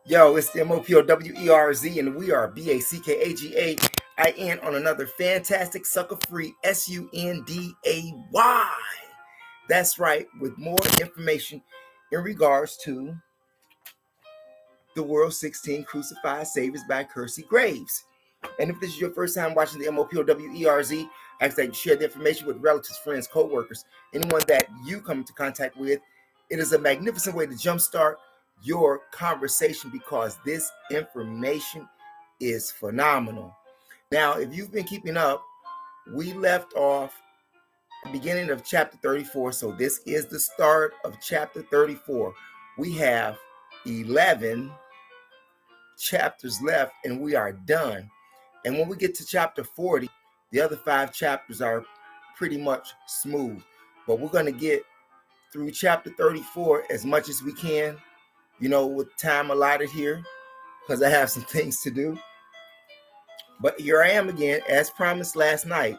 Yo, it's the MOPOWERZ, and we are BACKAGAIN on another fantastic sucker-free SUNDAY. That's right, with more information in regards to the World's 16 Crucified Saviors by Kersey Graves. And if this is your first time watching the MOPOWERZ, I ask that you share the information with relatives, friends, co-workers, anyone that you come into contact with. It is a magnificent way to jumpstart your conversation because this information is phenomenal. Now, if you've been keeping up, we left off the beginning of chapter 34. So this is the start of chapter 34. We have 11 chapters left and we are done. And when we get to chapter 40, the other 5 chapters are pretty much smooth. But we're going to get through chapter 34 as much as we can, with time allotted here, because I have some things to do. But here I am again, as promised last night.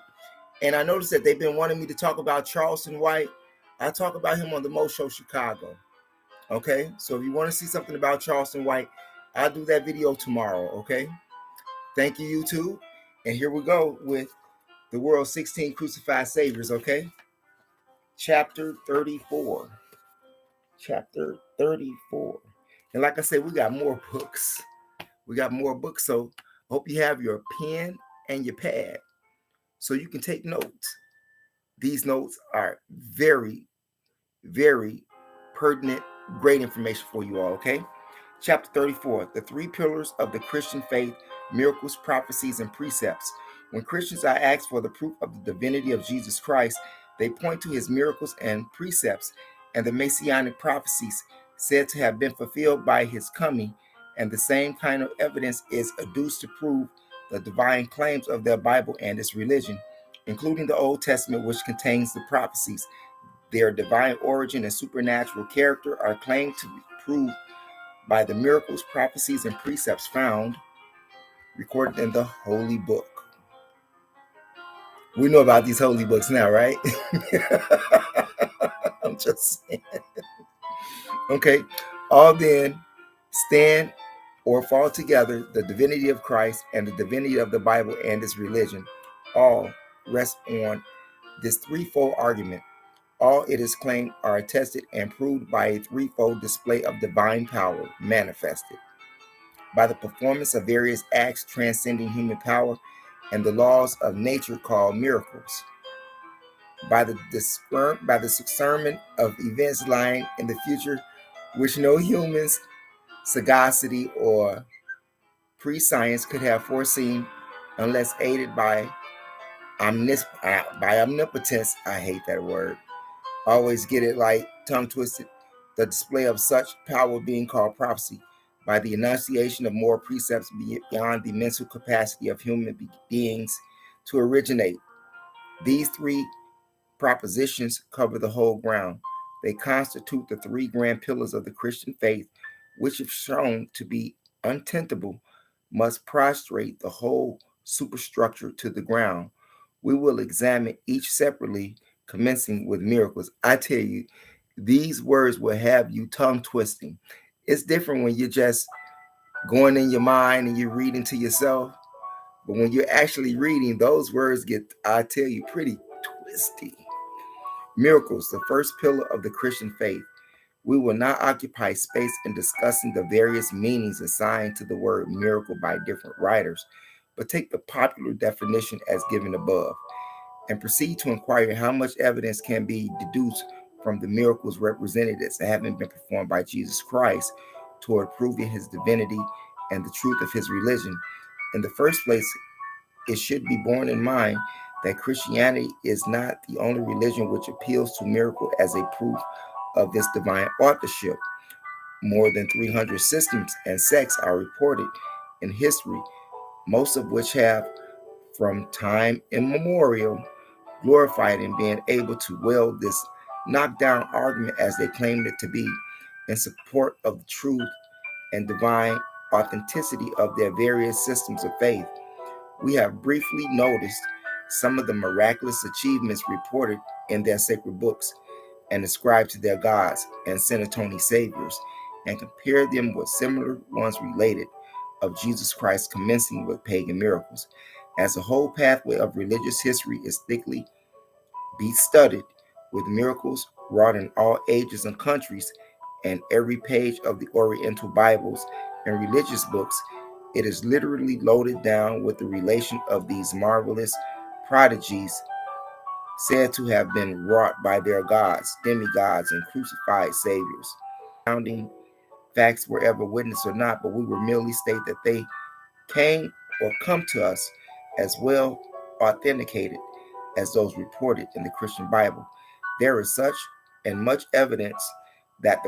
And I noticed that they've been wanting me to talk about Charleston White. I'll talk about him on the Mo Show Chicago. Okay? So if you want to see something about Charleston White, I'll do that video tomorrow. Okay? Thank you, YouTube. And here we go with the World's 16 Crucified Saviors. Okay? Chapter 34. Chapter 34. And like I said, we got more books. So I hope you have your pen and your pad so you can take notes. These notes are very, very pertinent, great information for you all, okay? Chapter 34, the 3 pillars of the Christian faith, miracles, prophecies, and precepts. When Christians are asked for the proof of the divinity of Jesus Christ, they point to his miracles and precepts and the messianic prophecies said to have been fulfilled by his coming, and the same kind of evidence is adduced to prove the divine claims of their Bible and its religion, including the Old Testament, which contains the prophecies. Their divine origin and supernatural character are claimed to be proved by the miracles, prophecies, and precepts found recorded in the Holy Book. We know about these holy books now, right? I'm just saying. Okay, all then stand or fall together, the divinity of Christ and the divinity of the Bible and its religion. All rest on this threefold argument. All it is claimed are attested and proved by a threefold display of divine power manifested by the performance of various acts transcending human power and the laws of nature called miracles, by the discernment of events lying in the future which no human's sagacity or pre-science could have foreseen unless aided by omnipotence. I hate that word. Always get it like tongue twisted. The display of such power being called prophecy, by the enunciation of more precepts beyond the mental capacity of human beings to originate. These 3 propositions cover the whole ground. They constitute the 3 grand pillars of the Christian faith, which, if shown to be untenable, must prostrate the whole superstructure to the ground. We will examine each separately, commencing with miracles. I tell you, these words will have you tongue twisting. It's different when you're just going in your mind and you're reading to yourself. But when you're actually reading, those words get, I tell you, pretty twisty. Miracles, the first pillar of the Christian faith. We will not occupy space in discussing the various meanings assigned to the word miracle by different writers, but take the popular definition as given above, and proceed to inquire how much evidence can be deduced from the miracles represented as having been performed by Jesus Christ toward proving his divinity and the truth of his religion. In the first place, it should be borne in mind that Christianity is not the only religion which appeals to miracle as a proof of its divine authorship. More than 300 systems and sects are reported in history, most of which have, from time immemorial, glorified in being able to wield this knockdown argument as they claimed it to be in support of the truth and divine authenticity of their various systems of faith. We have briefly noticed some of the miraculous achievements reported in their sacred books and ascribed to their gods and Senatoni saviors, and compare them with similar ones related of Jesus Christ, commencing with pagan miracles. As the whole pathway of religious history is thickly studied with miracles wrought in all ages and countries, and every page of the Oriental Bibles and religious books, it is literally loaded down with the relation of these marvelous prodigies said to have been wrought by their gods, demigods, and crucified saviors. Founding facts were ever witnessed or not, but we will merely state that they came or come to us as well authenticated as those reported in the Christian Bible. There is such and much evidence that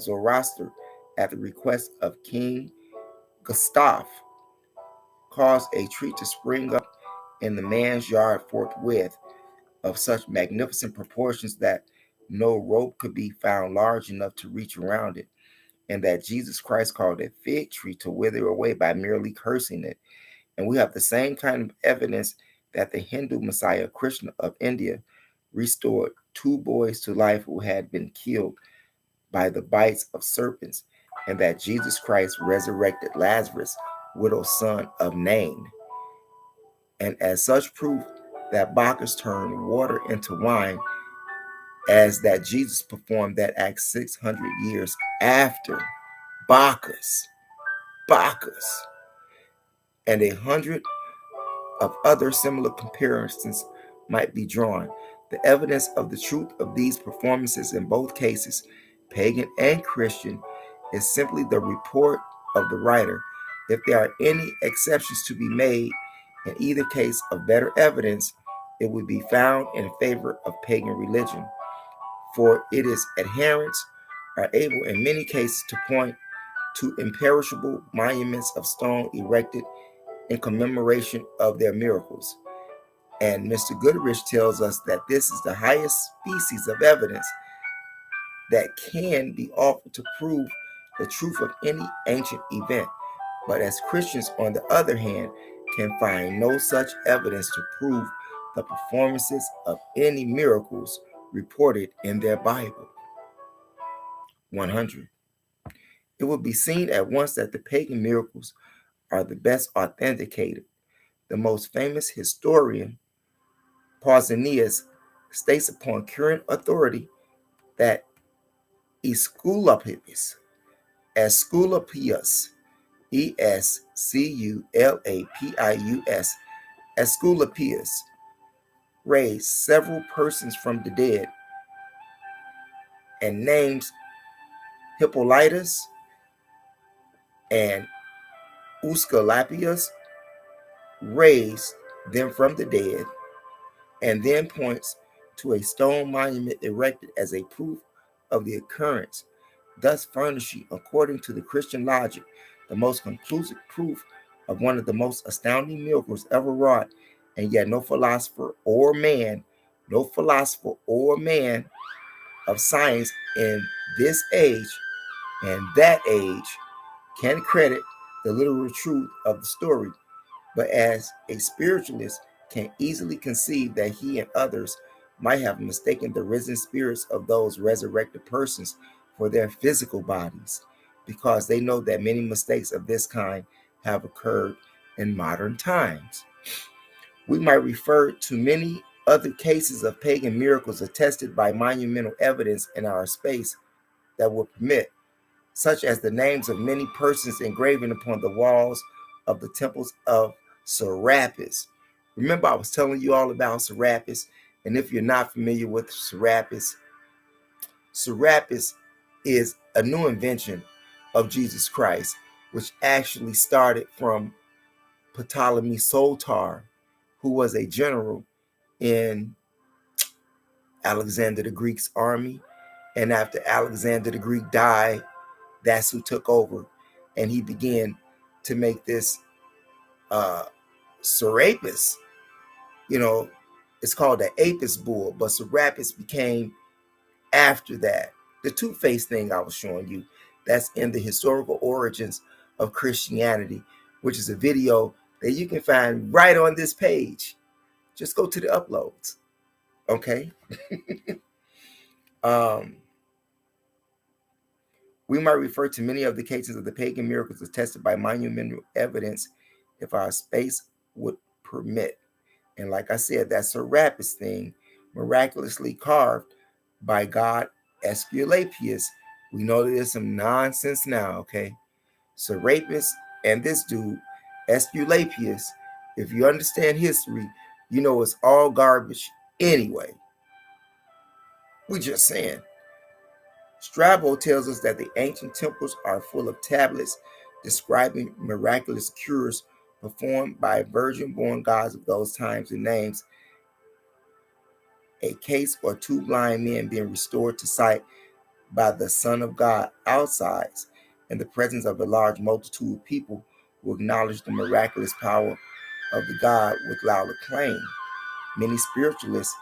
Zoroaster, at the request of King Gustav, caused a tree to spring up in the man's yard forthwith, of such magnificent proportions that no rope could be found large enough to reach around it, and that Jesus Christ called a fig tree to wither away by merely cursing it. And we have the same kind of evidence that the Hindu Messiah Krishna of India restored two boys to life who had been killed by the bites of serpents, and that Jesus Christ resurrected Lazarus, widow's son of Nain. And as such proof that Bacchus turned water into wine, as that Jesus performed that act 600 years after Bacchus, and 100 of other similar comparisons might be drawn. The evidence of the truth of these performances in both cases, pagan and Christian, is simply the report of the writer. If there are any exceptions to be made, in either case of better evidence, it would be found in favor of pagan religion, for its adherents are able in many cases to point to imperishable monuments of stone erected in commemoration of their miracles. And Mr. Goodrich tells us that this is the highest species of evidence that can be offered to prove the truth of any ancient event. But as Christians, on the other hand, can find no such evidence to prove the performances of any miracles reported in their Bible. 100. It will be seen at once that the pagan miracles are the best authenticated. The most famous historian, Pausanias, states upon current authority that Esculapius, Esculapius, raised several persons from the dead, and names Hippolytus and Esculapius raised them from the dead, and then points to a stone monument erected as a proof of the occurrence, thus furnishing, according to the Christian logic, the most conclusive proof of one of the most astounding miracles ever wrought, and yet no philosopher or man of science in this age and that age can credit the literal truth of the story, but as a spiritualist can easily conceive that he and others might have mistaken the risen spirits of those resurrected persons for their physical bodies, because they know that many mistakes of this kind have occurred in modern times. We might refer to many other cases of pagan miracles attested by monumental evidence in our space that will permit, such as the names of many persons engraven upon the walls of the temples of Serapis. Remember, I was telling you all about Serapis, and if you're not familiar with Serapis, Serapis is a new invention of Jesus Christ, which actually started from Ptolemy Soter, who was a general in Alexander the Greek's army. And after Alexander the Greek died, that's who took over. And he began to make this Serapis. It's called the Apis bull, but Serapis became after that. The two-faced thing I was showing you, that's in the historical origins of Christianity, which is a video that you can find right on this page. Just go to the uploads. Okay. We might refer to many of the cases of the pagan miracles attested by monumental evidence if our space would permit. And like I said, that Serapis thing, miraculously carved by God Esculapius. We know that there's some nonsense now, okay? Serapis and this dude, Esculapius, if you understand history, you know it's all garbage anyway. We just saying. Strabo tells us that the ancient temples are full of tablets describing miraculous cures performed by virgin-born gods of those times and names a case or two blind men being restored to sight by the Son of God outside in the presence of a large multitude of people who acknowledge the miraculous power of the God with loud acclaim. Many spiritualists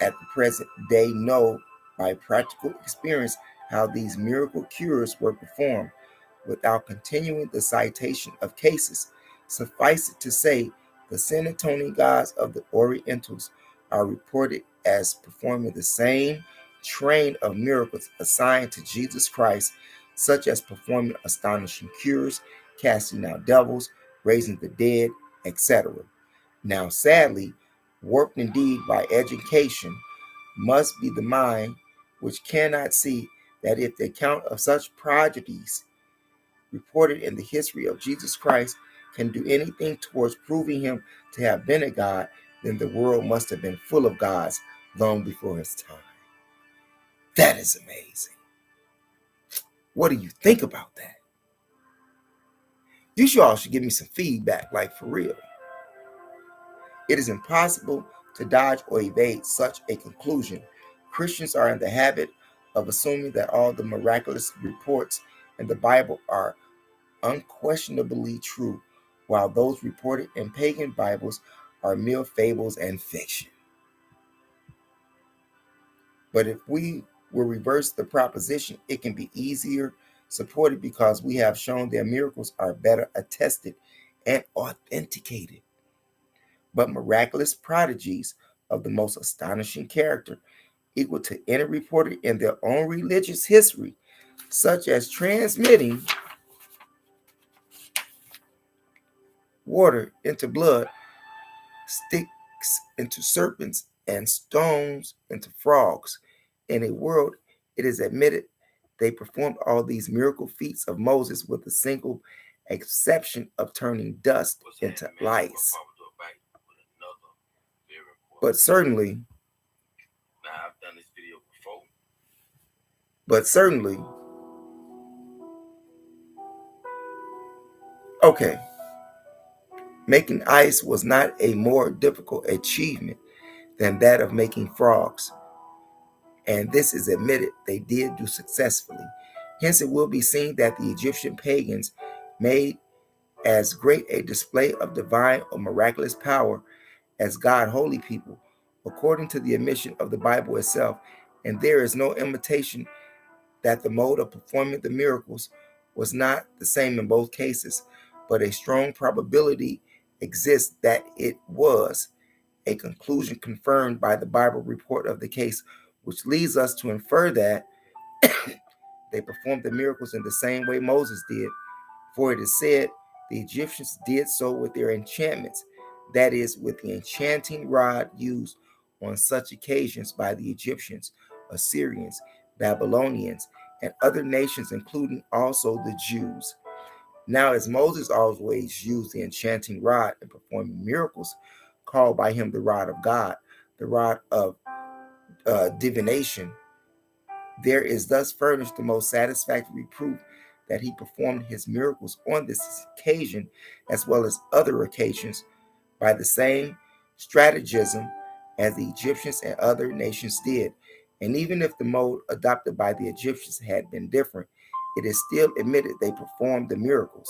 at the present day know by practical experience how these miracle cures were performed. Without continuing the citation of cases, suffice it to say the sin atoning gods of the Orientals are reported as performing the same train of miracles assigned to Jesus Christ, such as performing astonishing cures, casting out devils, raising the dead, etc. Now, sadly, warped indeed by education, must be the mind which cannot see that if the account of such prodigies reported in the history of Jesus Christ can do anything towards proving him to have been a God, then the world must have been full of gods long before his time. That is amazing. What do you think about that? You all should give me some feedback, like for real. It is impossible to dodge or evade such a conclusion. Christians are in the habit of assuming that all the miraculous reports in the Bible are unquestionably true, while those reported in pagan Bibles are mere fables and fiction. But if we will reverse the proposition, it can be easier supported because we have shown their miracles are better attested and authenticated. But miraculous prodigies of the most astonishing character, equal to any reported in their own religious history, such as transmitting water into blood, sticks into serpents, and stones into frogs. In a world, it is admitted, they performed all these miracle feats of Moses with the single exception of turning dust into lice. But certainly, okay, making ice was not a more difficult achievement than that of making frogs, and this is admitted they did do successfully. Hence, it will be seen that the Egyptian pagans made as great a display of divine or miraculous power as God holy people, according to the admission of the Bible itself, and there is no imitation that the mode of performing the miracles was not the same in both cases, but a strong probability exists that it was, a conclusion confirmed by the Bible report of the case, which leads us to infer that they performed the miracles in the same way Moses did, for it is said the Egyptians did so with their enchantments, that is, with the enchanting rod used on such occasions by the Egyptians, Assyrians, Babylonians, and other nations, including also the Jews. Now, as Moses always used the enchanting rod in performing miracles, called by him the rod of God, the rod of divination, there is thus furnished the most satisfactory proof that he performed his miracles on this occasion, as well as other occasions, by the same stratagem as the Egyptians and other nations did. And even if the mode adopted by the Egyptians had been different, it is still admitted they performed the miracles.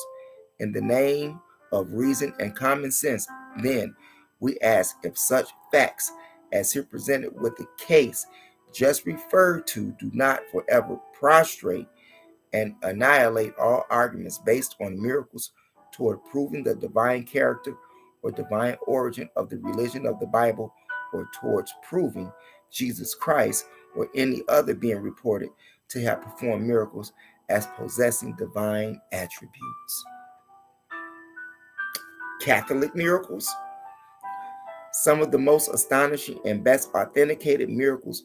In the name of reason and common sense, then, we ask if such facts as here presented with the case just referred to do not forever prostrate and annihilate all arguments based on miracles toward proving the divine character or divine origin of the religion of the Bible, or towards proving Jesus Christ or any other being reported to have performed miracles as possessing divine attributes. Catholic miracles. Some of the most astonishing and best authenticated miracles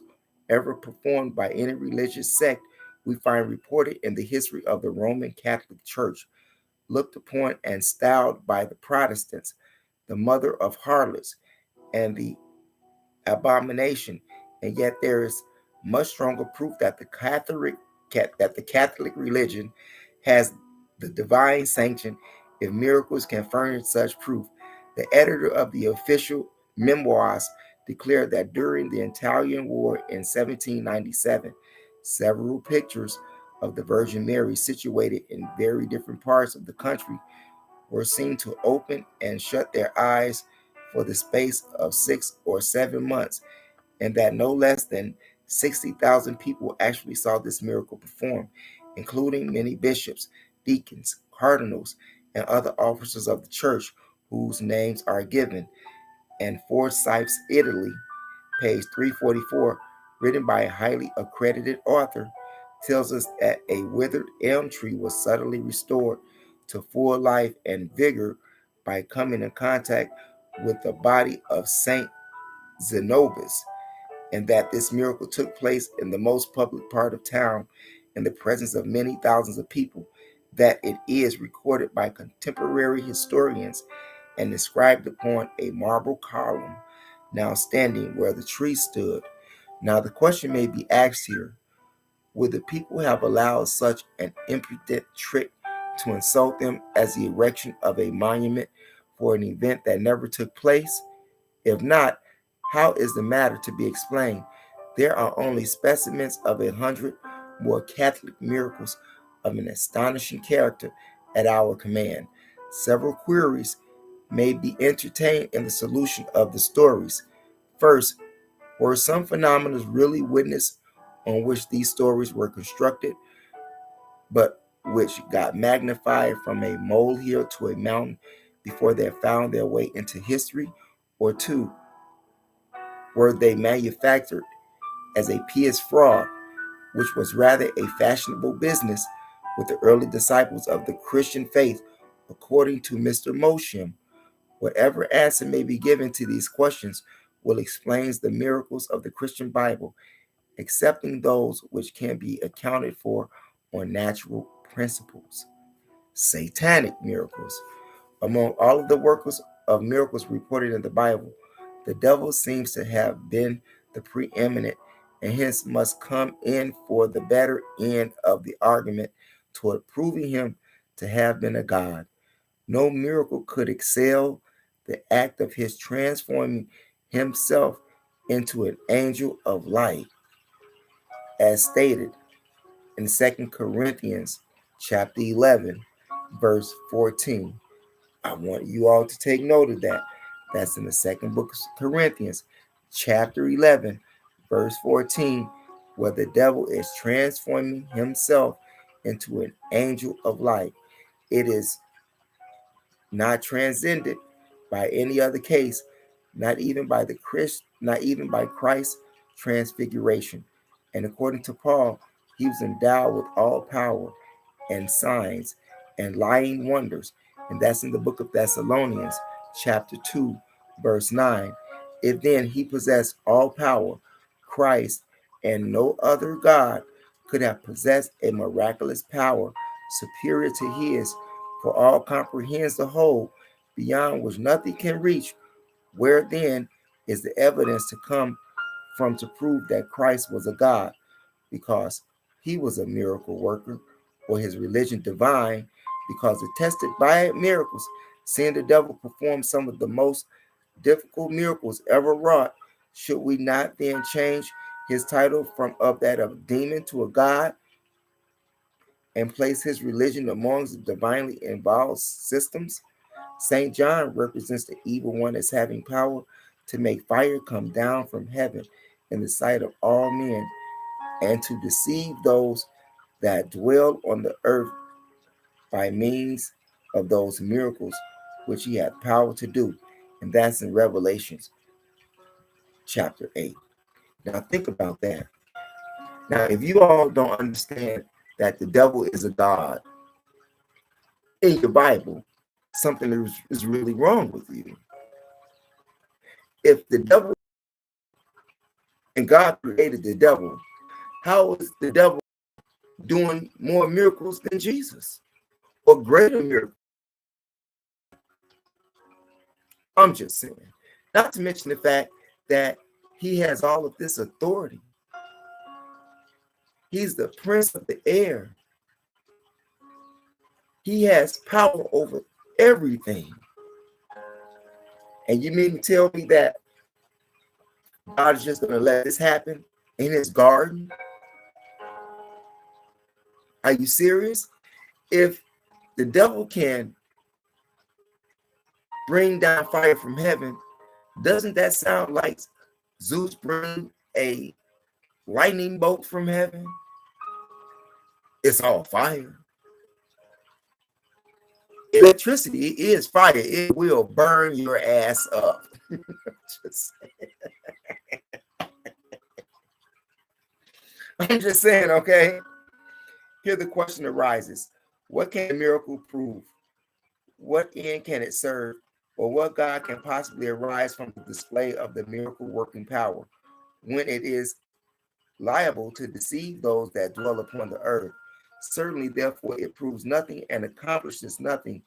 ever performed by any religious sect we find reported in the history of the Roman Catholic Church, looked upon and styled by the Protestants the mother of harlots and the abomination, and yet there is much stronger proof that the Catholic religion has the divine sanction if miracles can furnish such proof. The editor of the official memoirs declared that during the Italian War in 1797, several pictures of the Virgin Mary situated in very different parts of the country were seen to open and shut their eyes for the space of 6 or 7 months, and that no less than 60,000 people actually saw this miracle performed, including many bishops, deacons, cardinals, and other officers of the church whose names are given. And Forsyth's Italy, page 344, written by a highly accredited author, tells us that a withered elm tree was suddenly restored to full life and vigor by coming in contact with the body of Saint Zenobus, and that this miracle took place in the most public part of town in the presence of many thousands of people, that it is recorded by contemporary historians and inscribed upon a marble column now standing where the tree stood. Now the question may be asked here, would the people have allowed such an impudent trick to insult them as the erection of a monument for an event that never took place? If not, how is the matter to be explained? There are only specimens of 100 more Catholic miracles of an astonishing character at our command. Several queries may be entertained in the solution of the stories. First, were some phenomena really witnessed on which these stories were constructed, but which got magnified from a molehill to a mountain before they found their way into history? Or two, were they manufactured as a pious fraud, which was rather a fashionable business with the early disciples of the Christian faith, according to Mr. Mosheim? Whatever answer may be given to these questions will explain the miracles of the Christian Bible, excepting those which can be accounted for on natural principles. Satanic miracles. Among all of the workers of miracles reported in the Bible, the devil seems to have been the preeminent, and hence must come in for the better end of the argument toward proving him to have been a god. No miracle could excel the act of his transforming himself into an angel of light, as stated in 2 Corinthians chapter 11, verse 14. I want you all to take note of that. That's in the second book of Corinthians, chapter 11, verse 14, where the devil is transforming himself into an angel of light. It is not transcended by any other case, not even by Christ's transfiguration. And according to Paul, he was endowed with all power and signs and lying wonders. And that's in the book of Thessalonians, chapter 2, verse 9. If then he possessed all power, Christ and no other God could have possessed a miraculous power superior to his, for all comprehends the whole, beyond which nothing can reach. Where then is the evidence to come from to prove that Christ was a God? Because he was a miracle worker, or his religion divine, because attested by miracles, seeing the devil perform some of the most difficult miracles ever wrought. Should we not then change his title from of that of demon to a god, and place his religion amongst the divinely involved systems? St. John represents the evil one as having power to make fire come down from heaven in the sight of all men, and to deceive those that dwell on the earth by means of those miracles which he had power to do. And that's in Revelations chapter 8. Now think about that. Now, if you all don't understand that the devil is a god in your Bible, something is really wrong with you. If the devil and God created the devil, how is the devil doing more miracles than Jesus or greater miracles? I'm just saying. Not to mention the fact that he has all of this authority. He's the prince of the air. He has power over everything. And you mean to tell me that God is just going to let this happen in his garden? Are you serious? If the devil can bring down fire from heaven, doesn't that sound like Zeus bring a lightning bolt from heaven? It's all fire. Electricity is fire. It will burn your ass up. I'm just saying, okay? Here the question arises. What can a miracle prove? What end can it serve? Or what God can possibly arise from the display of the miracle working power when it is liable to deceive those that dwell upon the earth? Certainly, therefore, it proves nothing and accomplishes nothing,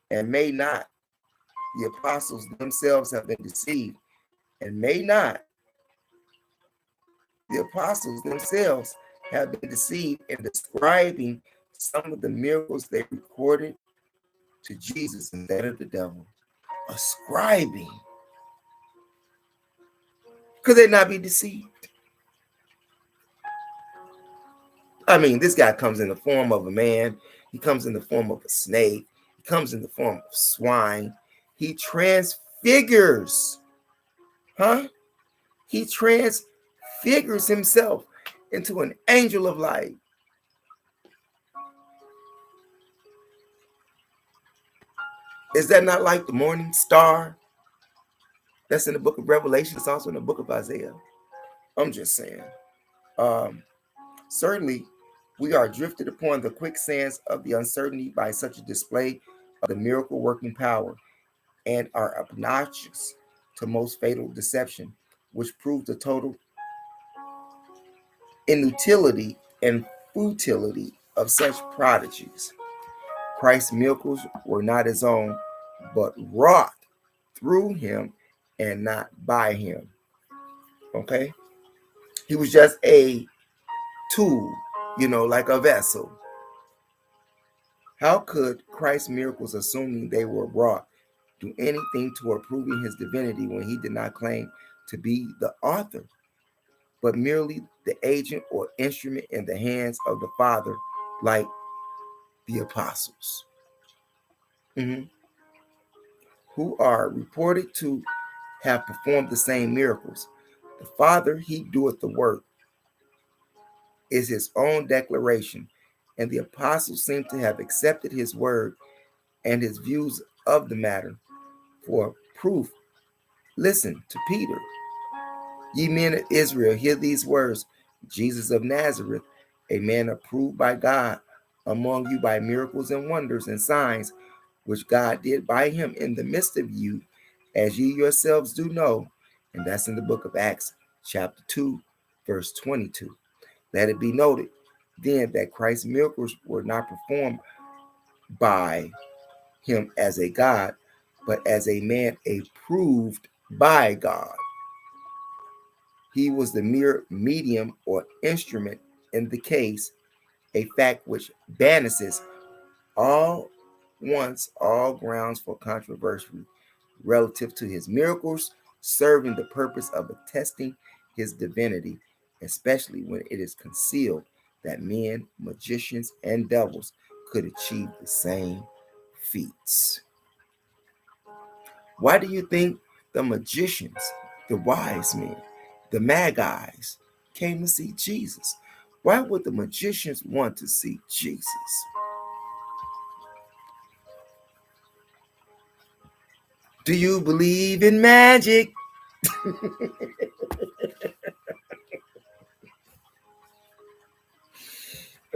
and may not the apostles themselves have been deceived, and may not the apostles themselves have been deceived in describing some of the miracles they recorded to Jesus instead of the devil. Ascribing. Could they not be deceived? I mean, this guy comes in the form of a man. He comes in the form of a snake. He comes in the form of swine. He transfigures. He transfigures himself into an angel of light. Is that not like the morning star? That's in the book of Revelation. It's also in the book of Isaiah. I'm just saying. Certainly, we are drifted upon the quicksands of the uncertainty by such a display of the miracle working power, and are obnoxious to most fatal deception, which proves the total inutility and futility of such prodigies. Christ's miracles were not his own, but wrought through him and not by him. Okay? He was just a tool, like a vessel. How could Christ's miracles, assuming they were wrought, do anything toward proving his divinity when he did not claim to be the author, but merely the agent or instrument in the hands of the Father, like the apostles, who are reported to have performed the same miracles? The Father, he doeth the work, is his own declaration, and the apostles seem to have accepted his word and his views of the matter. For proof, listen to Peter. Ye men of Israel, hear these words. Jesus of Nazareth, a man approved by God among you by miracles and wonders and signs, which God did by him in the midst of you, as ye yourselves do know. And that's in the book of Acts, chapter 2, verse 22. Let it be noted then that Christ's miracles were not performed by him as a God, but as a man approved by God. He was the mere medium or instrument in the case, a fact which banishes all grounds for controversy relative to his miracles, serving the purpose of attesting his divinity, especially when it is concealed that men, magicians, and devils could achieve the same feats. Why do you think the magicians, the wise men, the magi's came to see Jesus? Why would the magicians want to see Jesus? Do you believe in magic?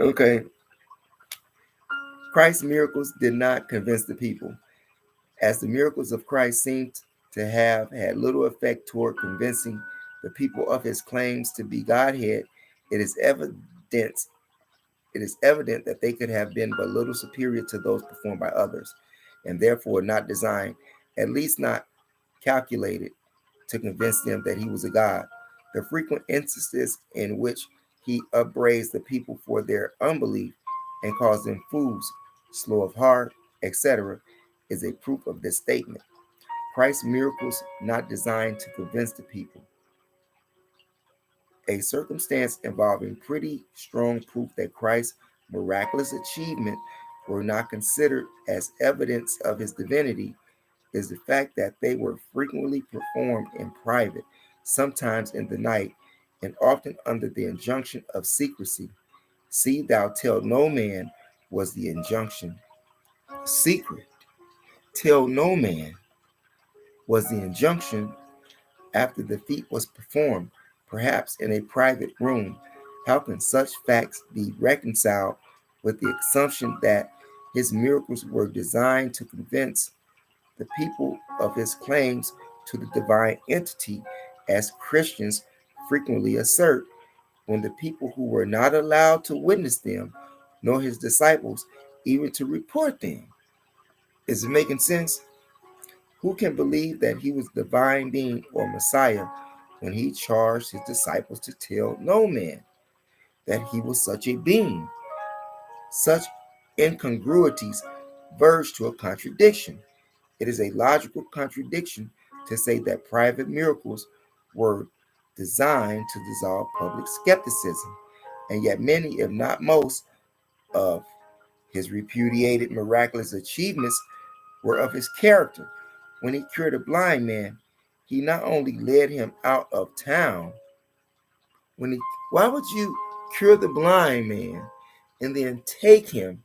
Okay. Christ's miracles did not convince the people. As the miracles of Christ seemed to have had little effect toward convincing the people of his claims to be Godhead, it is evident that they could have been but little superior to those performed by others, and therefore not designed, at least not calculated, to convince them that he was a God. The frequent instances in which he upbraids the people for their unbelief and calls them fools, slow of heart, etc., is a proof of this statement. Christ's miracles not designed to convince the people. A circumstance involving pretty strong proof that Christ's miraculous achievement were not considered as evidence of his divinity is the fact that they were frequently performed in private, sometimes in the night, and often under the injunction of secrecy. See, thou tell no man was the injunction. Secret, tell no man was the injunction after the feat was performed, perhaps in a private room. How can such facts be reconciled with the assumption that his miracles were designed to convince the people of his claims to the divine entity, as Christians frequently assert, when the people who were not allowed to witness them, nor his disciples even to report them? Is it making sense? Who can believe that he was divine being or Messiah when he charged his disciples to tell no man that he was such a being? Such incongruities verge to a contradiction. It is a logical contradiction to say that private miracles were designed to dissolve public skepticism, and yet many, if not most, of his repudiated miraculous achievements were of his character. When he cured a blind man, he not only led him out of town, when he why would you cure the blind man and then take him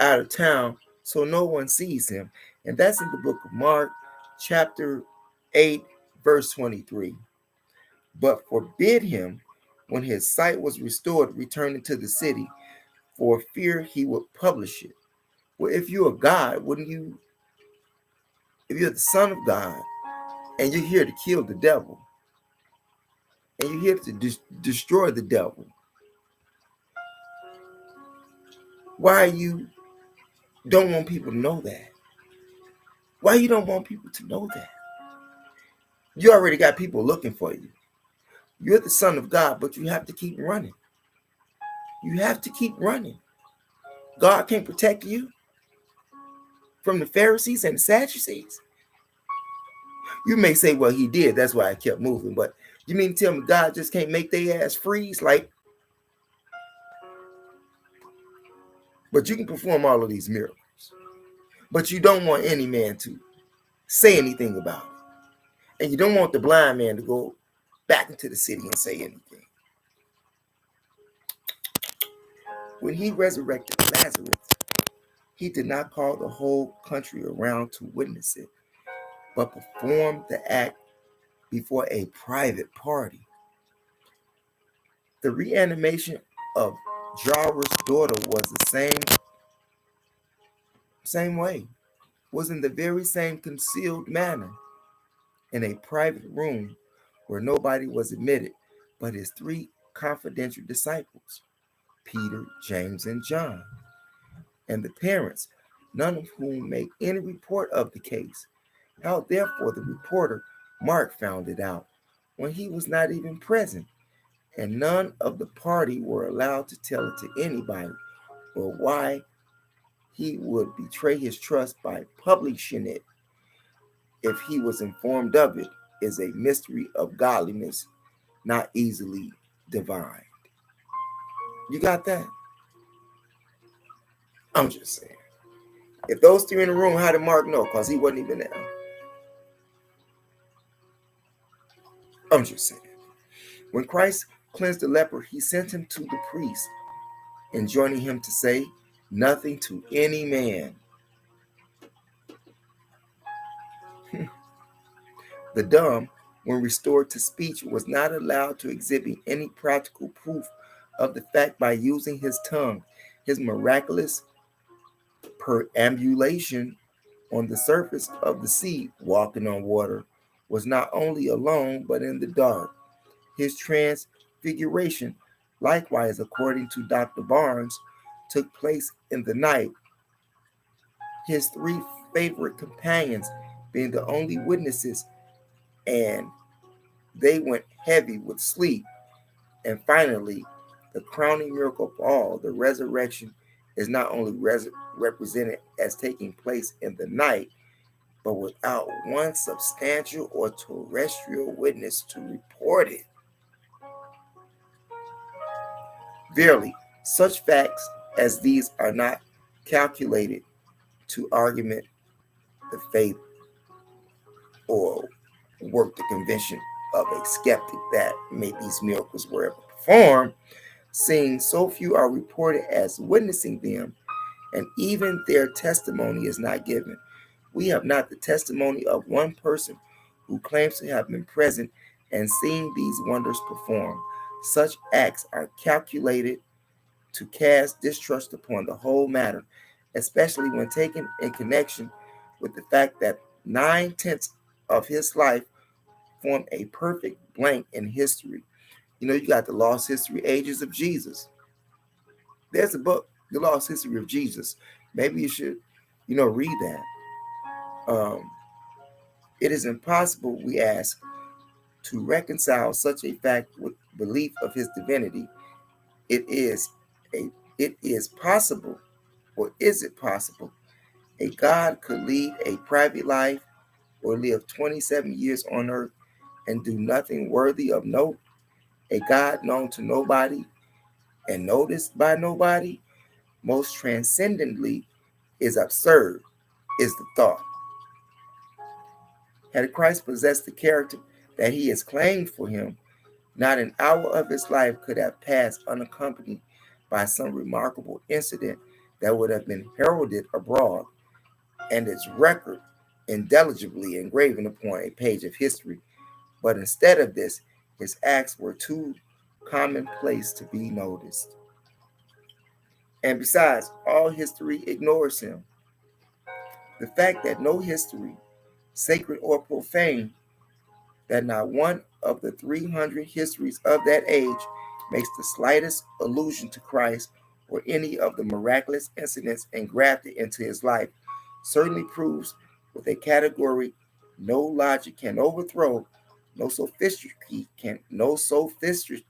out of town so no one sees him? And that's in the book of Mark, chapter 8, verse 23. But forbid him, when his sight was restored, returning to the city, for fear he would publish it. Well, if you're a God, wouldn't you, if you're the Son of God, and you're here to kill the devil, and you're here to destroy the devil, why you don't want people to know that? Why you don't want people to know that? You already got people looking for you. You're the Son of God, but you have to keep running. You have to keep running. God can't protect you from the Pharisees and the Sadducees. You may say, well, he did. That's why I kept moving. But you mean to tell me God just can't make their ass freeze? But you can perform all of these miracles. But you don't want any man to say anything about it. And you don't want the blind man to go back into the city and say anything. When he resurrected Lazarus, he did not call the whole country around to witness it, but performed the act before a private party. The reanimation of Jairus' daughter was the same way, was in the very same concealed manner, in a private room where nobody was admitted but his three confidential disciples, Peter, James, and John, and the parents, none of whom make any report of the case. How therefore the reporter Mark found it out when he was not even present, and none of the party were allowed to tell it to anybody, or why he would betray his trust by publishing it if he was informed of it, is a mystery of godliness not easily divined. You got that? I'm just saying. If those three in the room, how did Mark know? Because he wasn't even there. I'm just saying. When Christ cleansed the leper, he sent him to the priest, enjoining him to say nothing to any man. The dumb, when restored to speech, was not allowed to exhibit any practical proof of the fact by using his tongue, his miraculous perambulation on the surface of the sea, walking on water, was not only alone but in the dark. His transfiguration, likewise, according to Dr. Barnes, took place in the night, his three favorite companions being the only witnesses, and they went heavy with sleep. And finally, the crowning miracle of all, the resurrection, is not only represented as taking place in the night, but without one substantial or terrestrial witness to report it. Verily, such facts as these are not calculated to argument the faith or work the conviction of a skeptic that made these miracles were ever performed, seeing so few are reported as witnessing them, and even their testimony is not given. We have not the testimony of one person who claims to have been present and seen these wonders performed. Such acts are calculated to cast distrust upon the whole matter, especially when taken in connection with the fact that 9/10 of his life formed a perfect blank in history. You know, you got the lost history ages of Jesus. There's a book, The Lost History of Jesus. Maybe you should, read that. It is impossible, we ask, to reconcile such a fact with belief of his divinity. It is it is possible, or is it possible, a God could lead a private life or live 27 years on earth and do nothing worthy of note? A God known to nobody and noticed by nobody? Most transcendently is absurd, is the thought. Had Christ possessed the character that he has claimed for him, not an hour of his life could have passed unaccompanied by some remarkable incident that would have been heralded abroad, and its record indelibly engraven upon a page of history. But instead of this, his acts were too commonplace to be noticed. And besides, all history ignores him. The fact that no history, sacred or profane, that not one of the 300 histories of that age makes the slightest allusion to Christ or any of the miraculous incidents engrafted into his life certainly proves with a category no logic can overthrow, no sophistry can, no sophistry,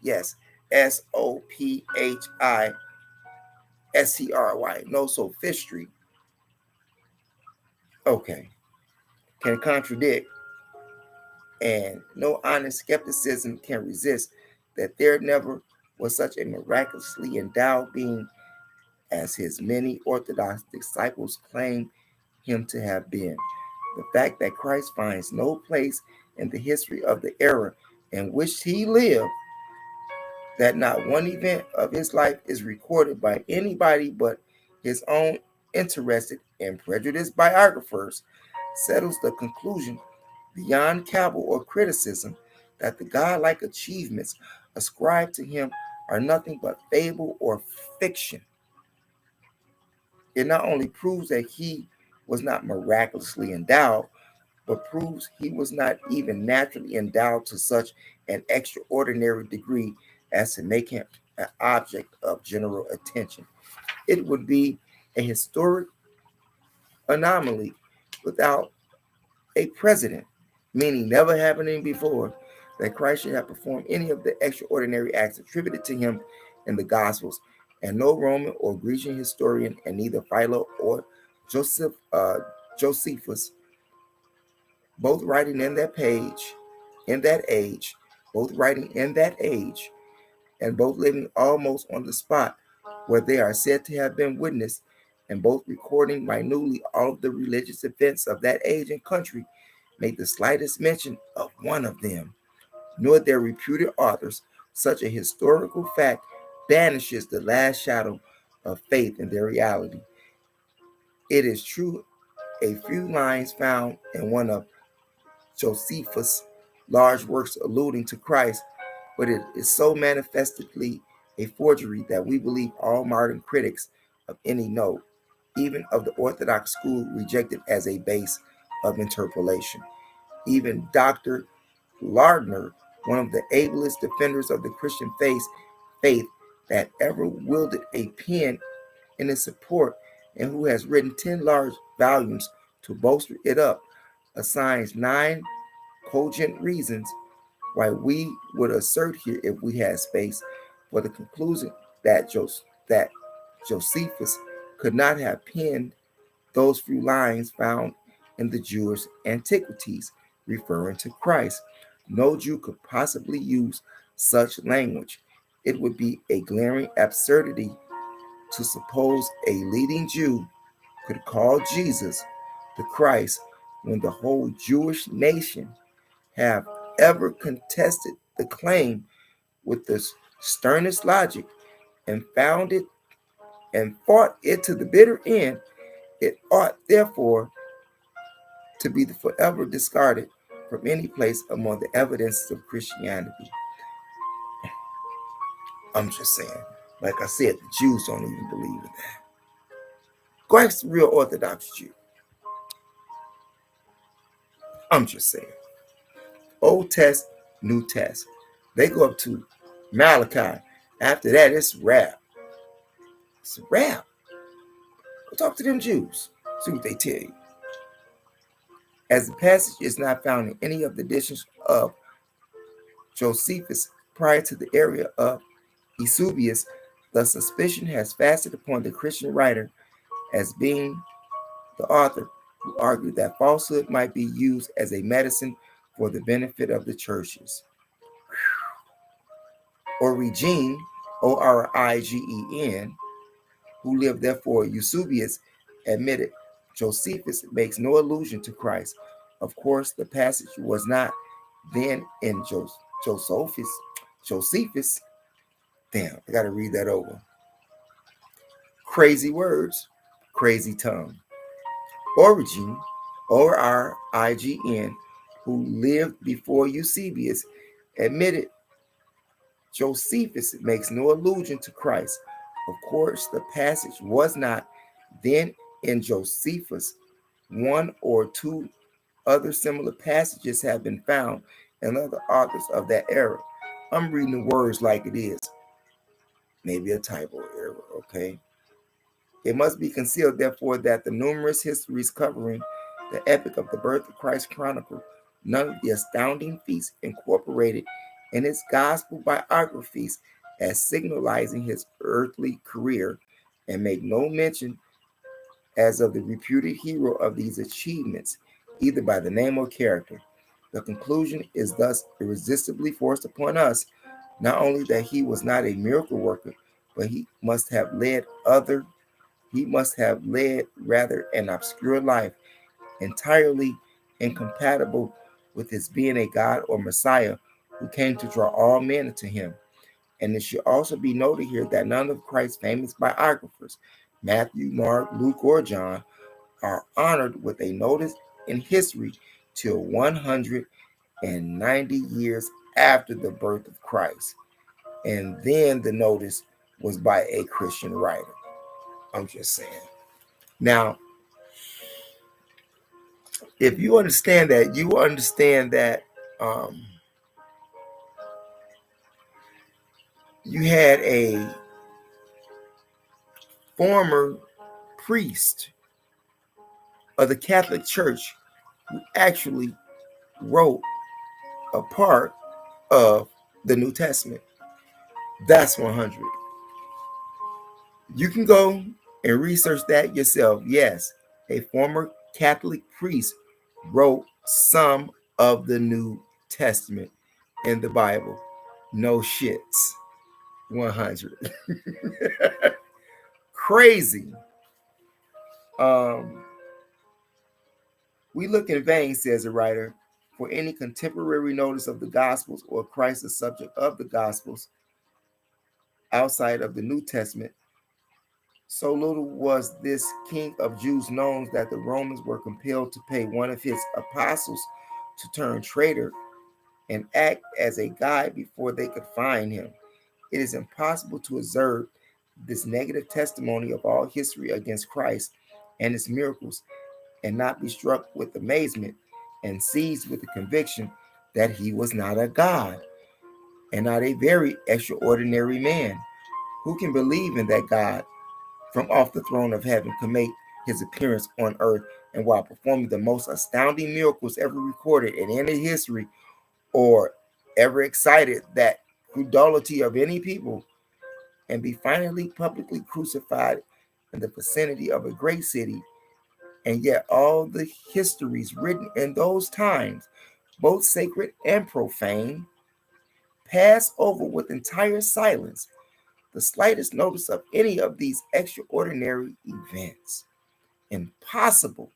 yes, SOPHISTRY, no sophistry, okay, can contradict, and no honest skepticism can resist that there never was such a miraculously endowed being as his many Orthodox disciples claim him to have been. The fact that Christ finds no place in the history of the era in which he lived, that not one event of his life is recorded by anybody but his own interested and prejudiced biographers, settles the conclusion beyond cavil or criticism that the godlike achievements ascribed to him are nothing but fable or fiction. It not only proves that he was not miraculously endowed, but proves he was not even naturally endowed to such an extraordinary degree as to make him an object of general attention. It would be a historic anomaly without a precedent, meaning never happening before, that Christ should have performed any of the extraordinary acts attributed to him in the Gospels, and no Roman or Grecian historian, and neither Philo or Josephus, both writing in that age, both writing in that age, and both living almost on the spot where they are said to have been witnessed, and both recording minutely all of the religious events of that age and country, make the slightest mention of one of them, nor their reputed authors. Such a historical fact banishes the last shadow of faith in their reality. It is true, a few lines found in one of Josephus' large works alluding to Christ, but it is so manifestly a forgery that we believe all modern critics of any note, even of the Orthodox school, reject it as a base of interpolation. Even Dr. Lardner, one of the ablest defenders of the Christian faith that ever wielded a pen in its support and who has written 10 large volumes to bolster it up, assigns 9 cogent reasons why we would assert here, if we had space, for the conclusion that Josephus could not have penned those few lines found in the Jewish antiquities referring to Christ. No Jew could possibly use such language. It would be a glaring absurdity to suppose a leading Jew could call Jesus the Christ when the whole Jewish nation have ever contested the claim with the sternest logic and found it and fought it to the bitter end. It ought therefore to be forever discarded from any place among the evidences of Christianity. I'm just saying, like I said, the Jews don't even believe in that. Go ask the real Orthodox Jew. I'm just saying. Old Test, New Test. They go up to Malachi. After that, it's rap. It's a rap. Go talk to them Jews. See what they tell you. As the passage is not found in any of the editions of Josephus prior to the era of Eusebius, the suspicion has fastened upon the Christian writer as being the author, who argued that falsehood might be used as a medicine for the benefit of the churches. Origen, Origen, who lived therefore Eusebius, admitted Josephus makes no allusion to Christ. Of course, the passage was not then in Josephus. Damn, I got to read that over. Crazy words, crazy tongue. Origen, Origen, who lived before Eusebius, admitted Josephus makes no allusion to Christ. Of course, the passage was not then in Josephus. One or two other similar passages have been found in other authors of that era. I'm reading the words like it is. Maybe a typo error, okay? It must be concealed, therefore, that the numerous histories covering the epic of the birth of Christ chronicle none of the astounding feats incorporated in its gospel biographies as signalizing his earthly career, and make no mention as of the reputed hero of these achievements, either by the name or character. The conclusion is thus irresistibly forced upon us, not only that he was not a miracle worker, but he must have led rather an obscure life, entirely incompatible with his being a God or Messiah who came to draw all men unto him. And it should also be noted here that none of Christ's famous biographers, Matthew, Mark, Luke, or John, are honored with a notice in history till 190 years after the birth of Christ. And then the notice was by a Christian writer. I'm just saying. Now, if you understand that, you will understand that you had a former priest of the Catholic Church who actually wrote a part of the New Testament. That's 100. You can go and research that yourself. Yes, a former Catholic priest wrote some of the New Testament in the Bible. No shits. 100. Crazy. We look in vain, says the writer, for any contemporary notice of the Gospels or Christ the subject of the Gospels outside of the New Testament. So little was this king of Jews known that the Romans were compelled to pay one of his apostles to turn traitor and act as a guide before they could find him. It is impossible to observe this negative testimony of all history against Christ and his miracles and not be struck with amazement and seized with the conviction that he was not a God and not a very extraordinary man. Who can believe in that God from off the throne of heaven could make his appearance on earth and while performing the most astounding miracles ever recorded in any history or ever excited that credulity of any people and be finally publicly crucified in the vicinity of a great city, and yet all the histories written in those times, both sacred and profane, pass over with entire silence the slightest notice of any of these extraordinary events. Impossible,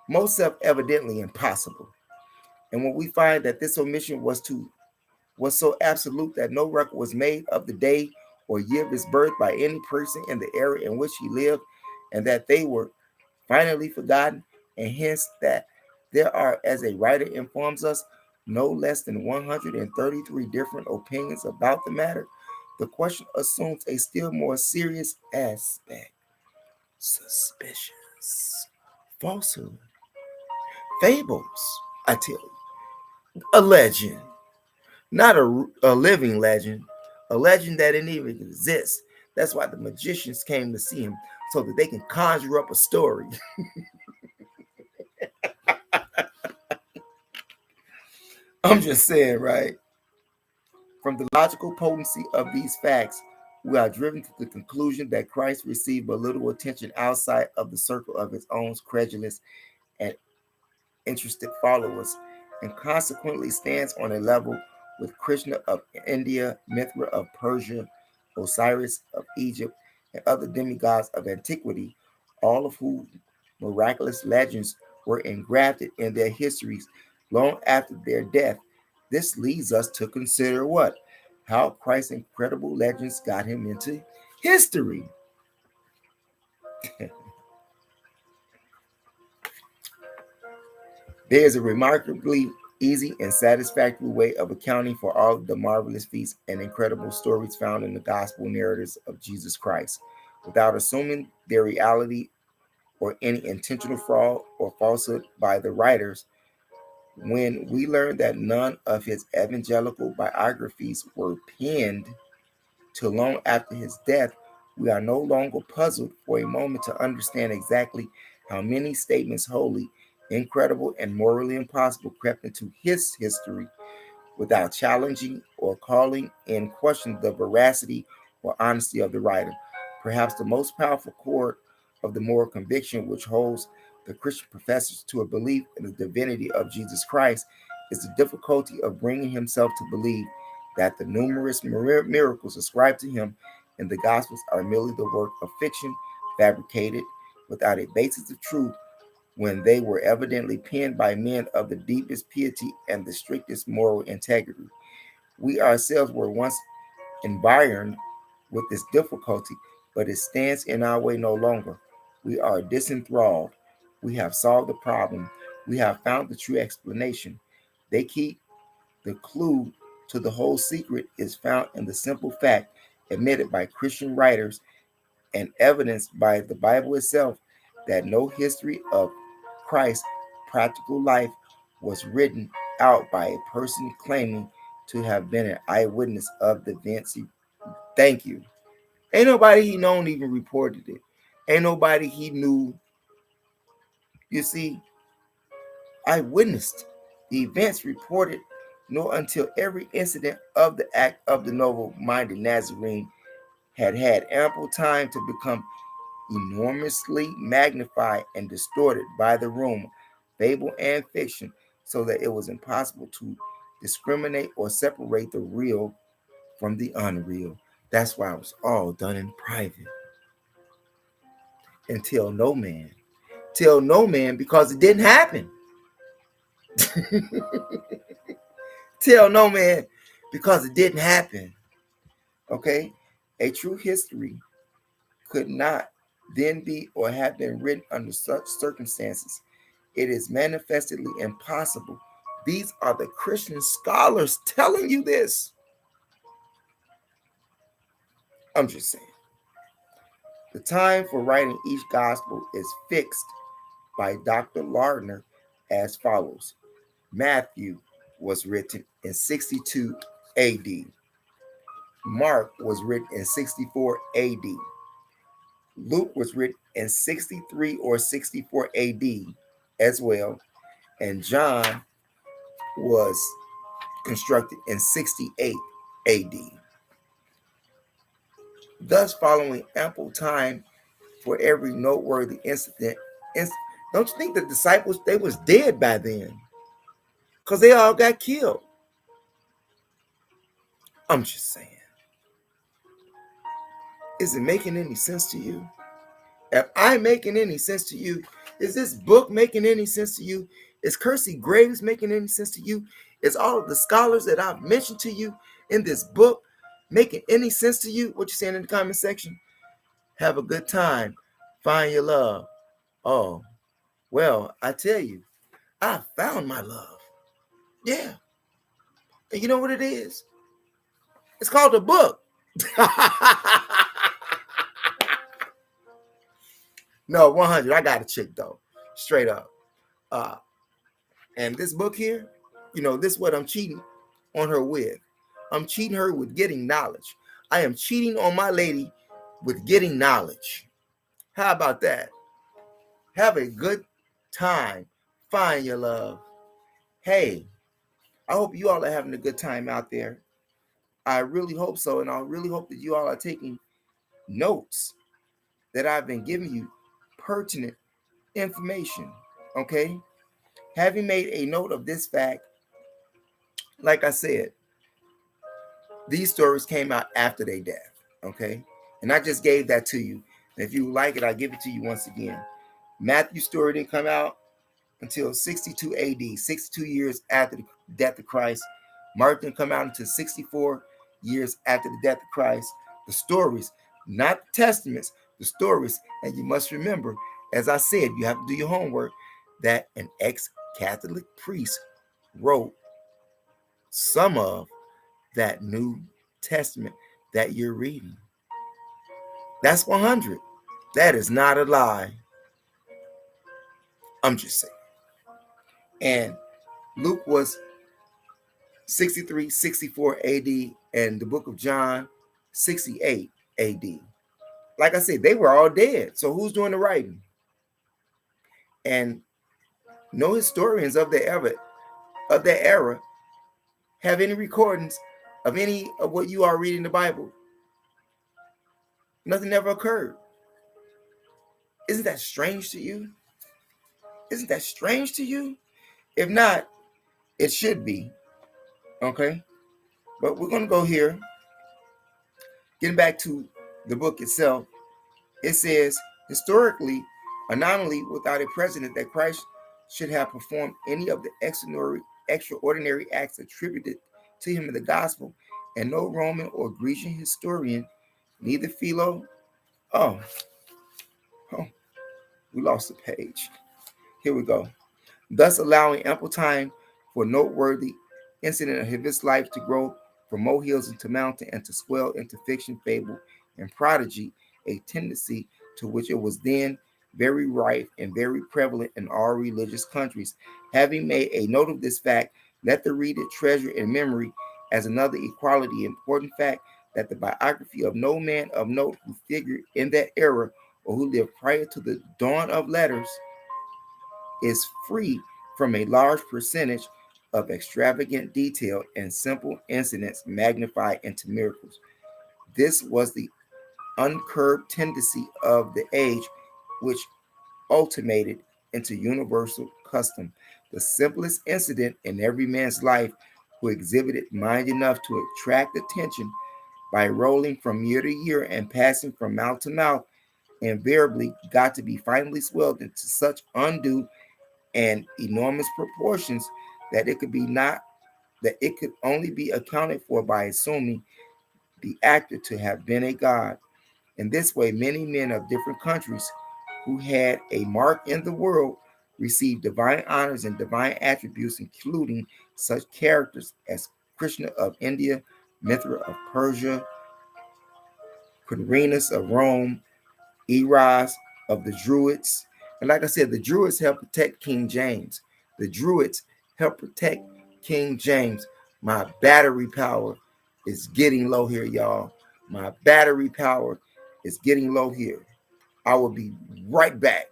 most self-evidently impossible. And when we find that this omission was so absolute that no record was made of the day or year of his birth by any person in the era in which he lived, and that they were finally forgotten, and hence that there are, as a writer informs us, no less than 133 different opinions about the matter, the question assumes a still more serious aspect. Suspicious. Falsehood. Fables, I tell you. A legend. Not a living legend, a legend that didn't even exist. That's why the magicians came to see him, so that they can conjure up a story. I'm just saying, right? From the logical potency of these facts, we are driven to the conclusion that Christ received but little attention outside of the circle of his own credulous and interested followers, and consequently stands on a level with Krishna of India, Mithra of Persia, Osiris of Egypt, and other demigods of antiquity, all of whose miraculous legends were engrafted in their histories long after their death. This leads us to consider what? How Christ's incredible legends got him into history. There is a remarkably easy and satisfactory way of accounting for all of the marvelous feats and incredible stories found in the gospel narratives of Jesus Christ, without assuming their reality or any intentional fraud or falsehood by the writers. When we learn that none of his evangelical biographies were penned till long after his death, we are no longer puzzled for a moment to understand exactly how many statements wholly incredible and morally impossible crept into his history without challenging or calling in question the veracity or honesty of the writer. Perhaps the most powerful cord of the moral conviction which holds the Christian professors to a belief in the divinity of Jesus Christ is the difficulty of bringing himself to believe that the numerous miracles ascribed to him in the Gospels are merely the work of fiction, fabricated without a basis of truth, when they were evidently penned by men of the deepest piety and the strictest moral integrity. We ourselves were once environed with this difficulty, but it stands in our way no longer. We are disenthralled. We have solved the problem. We have found the true explanation. They keep the clue to the whole secret is found in the simple fact admitted by Christian writers and evidenced by the Bible itself that no history of Christ's practical life was written out by a person claiming to have been an eyewitness of the events. Thank you. Ain't nobody he known even reported it. Ain't nobody he knew. You see, I witnessed the events reported, nor until every incident of the act of the noble-minded Nazarene had ample time to become enormously magnified and distorted by the rumor, fable, and fiction, so that it was impossible to discriminate or separate the real from the unreal. That's why it was all done in private. And tell no man. Tell no man because it didn't happen. Tell no man because it didn't happen. Okay? A true history could not then be or have been written under such circumstances. It is manifestly impossible. These are the Christian scholars telling you this. I'm just saying. The time for writing each gospel is fixed by Dr. Lardner as follows. Matthew was written in 62 AD. Mark was written in 64 AD. Luke was written in 63 or 64 AD as well. And John was constructed in 68 AD. Thus, following ample time for every noteworthy incident. Don't you think the disciples, they was dead by then? Because they all got killed. I'm just saying. Is it making any sense to you? Am I making any sense to you? Is this book making any sense to you? Is Kersey Graves making any sense to you? Is all of the scholars that I've mentioned to you in this book making any sense to you? What you saying in the comment section? Have a good time. Find your love. Oh, well, I tell you, I found my love. Yeah. And you know what it is? It's called a book. No, 100. I got a chick, though. Straight up. And this book here, this is what I'm cheating on her with. I'm cheating her with getting knowledge. I am cheating on my lady with getting knowledge. How about that? Have a good time. Find your love. Hey, I hope you all are having a good time out there. I really hope so. And I really hope that you all are taking notes that I've been giving you, pertinent information. Okay? Having made a note of this fact, like I said, these stories came out after their death. Okay? And I just gave that to you. And if you like it, I'll give it to you once again. Matthew's story didn't come out until 62 AD, 62 years after the death of Christ. Mark didn't come out until 64 years after the death of Christ. The stories, not the testaments, the stories. And you must remember, as I said, you have to do your homework, that an ex-Catholic priest wrote some of that New Testament that you're reading. That's 100. That is not a lie. I'm just saying. And Luke was 63, 64 AD, and the book of John, 68 AD. Like I said, they were all dead. So who's doing the writing? And no historians of that era have any recordings of any of what you are reading in the Bible. Nothing ever occurred. Isn't that strange to you? Isn't that strange to you? If not, it should be. Okay? But we're going to go here. Getting back to the book itself, it says, historically, anomaly without a precedent that Christ should have performed any of the extraordinary acts attributed to him in the gospel, and no Roman or Grecian historian, neither Philo. Oh, we lost a page. Here we go. Thus allowing ample time for noteworthy incident of his life to grow from molehills into mountain and to swell into fiction, fable, and prodigy, a tendency to which it was then very rife and very prevalent in all religious countries. Having made a note of this fact, let the reader treasure in memory as another equally important fact that the biography of no man of note who figured in that era or who lived prior to the dawn of letters is free from a large percentage of extravagant detail and simple incidents magnified into miracles. This was the uncurbed tendency of the age, which ultimated into universal custom. The simplest incident in every man's life who exhibited mind enough to attract attention by rolling from year to year and passing from mouth to mouth invariably got to be finally swelled into such undue and enormous proportions that it could only be accounted for by assuming the actor to have been a god. In this way, many men of different countries who had a mark in the world received divine honors and divine attributes, including such characters as Krishna of India, Mithra of Persia, Quirinus of Rome, Eros of the Druids. And like I said, the Druids helped protect King James. The Druids helped protect King James. My battery power is getting low here, y'all. My battery power is getting low here. I will be right back.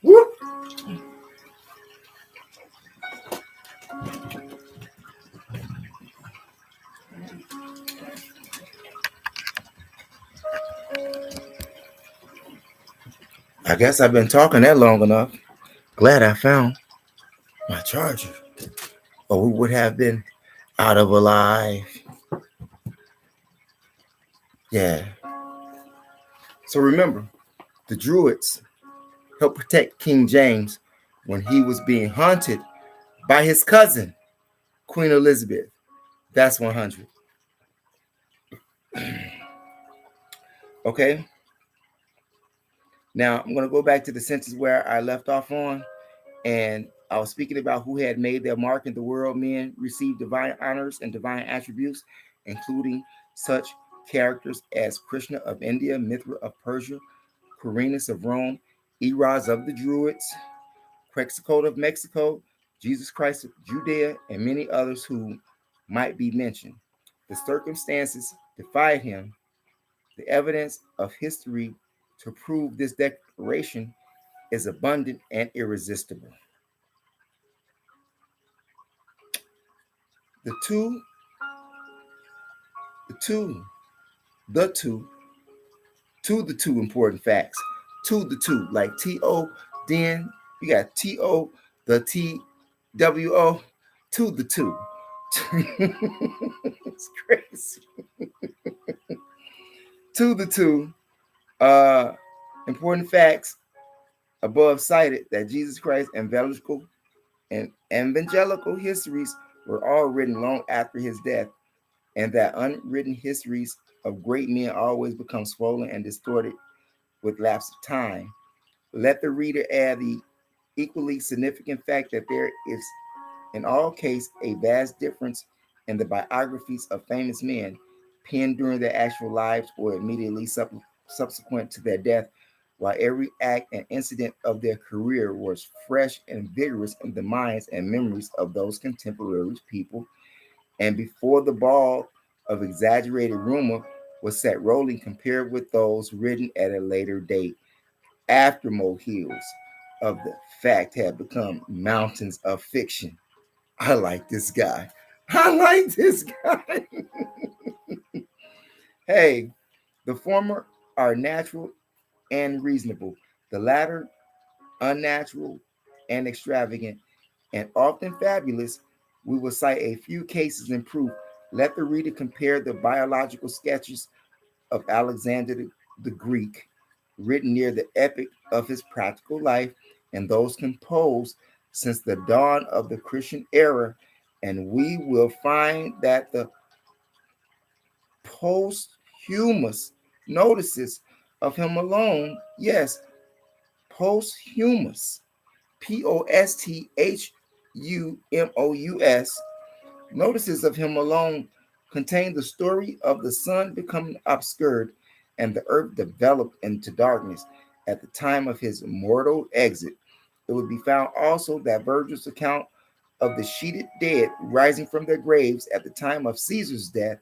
Whoop. I guess I've been talking that long enough. Glad I found my charger, or we would have been out of alive. Yeah. So remember, the Druids helped protect King James when he was being hunted by his cousin, Queen Elizabeth. That's 100. Okay. Now I'm going to go back to the sentence where I left off on, and I was speaking about who had made their mark in the world. Men received divine honors and divine attributes, including such characters as Krishna of India, Mithra of Persia, Quirinus of Rome, Eros of the Druids, Quetzalcoatl of Mexico, Jesus Christ of Judea, and many others who might be mentioned. The circumstances defied him. The evidence of history to prove this declaration is abundant and irresistible. The two, the two important facts. The two, like T-O, then you got T-O, the T-W-O, the two. It's crazy. The two, important facts above cited that Jesus Christ evangelical histories were all written long after his death, and that unwritten histories of great men always become swollen and distorted with lapse of time. Let the reader add the equally significant fact that there is, in all cases, a vast difference in the biographies of famous men penned during their actual lives or immediately subsequent to their death, while every act and incident of their career was fresh and vigorous in the minds and memories of those contemporary people, and before the ball of exaggerated rumor was set rolling compared with those written at a later date, after molehills of the fact had become mountains of fiction. I like this guy. Hey, the former are natural and reasonable, the latter unnatural and extravagant, and often fabulous. We will cite a few cases in proof. Let the reader compare the biological sketches of Alexander the Greek, written near the epoch of his practical life, and those composed since the dawn of the Christian era, and we will find that the posthumous notices of him alone, yes, posthumous, posthumous, notices of him alone contain the story of the sun becoming obscured and the earth developed into darkness at the time of his mortal exit. It would be found also that Virgil's account of the sheeted dead rising from their graves at the time of Caesar's death,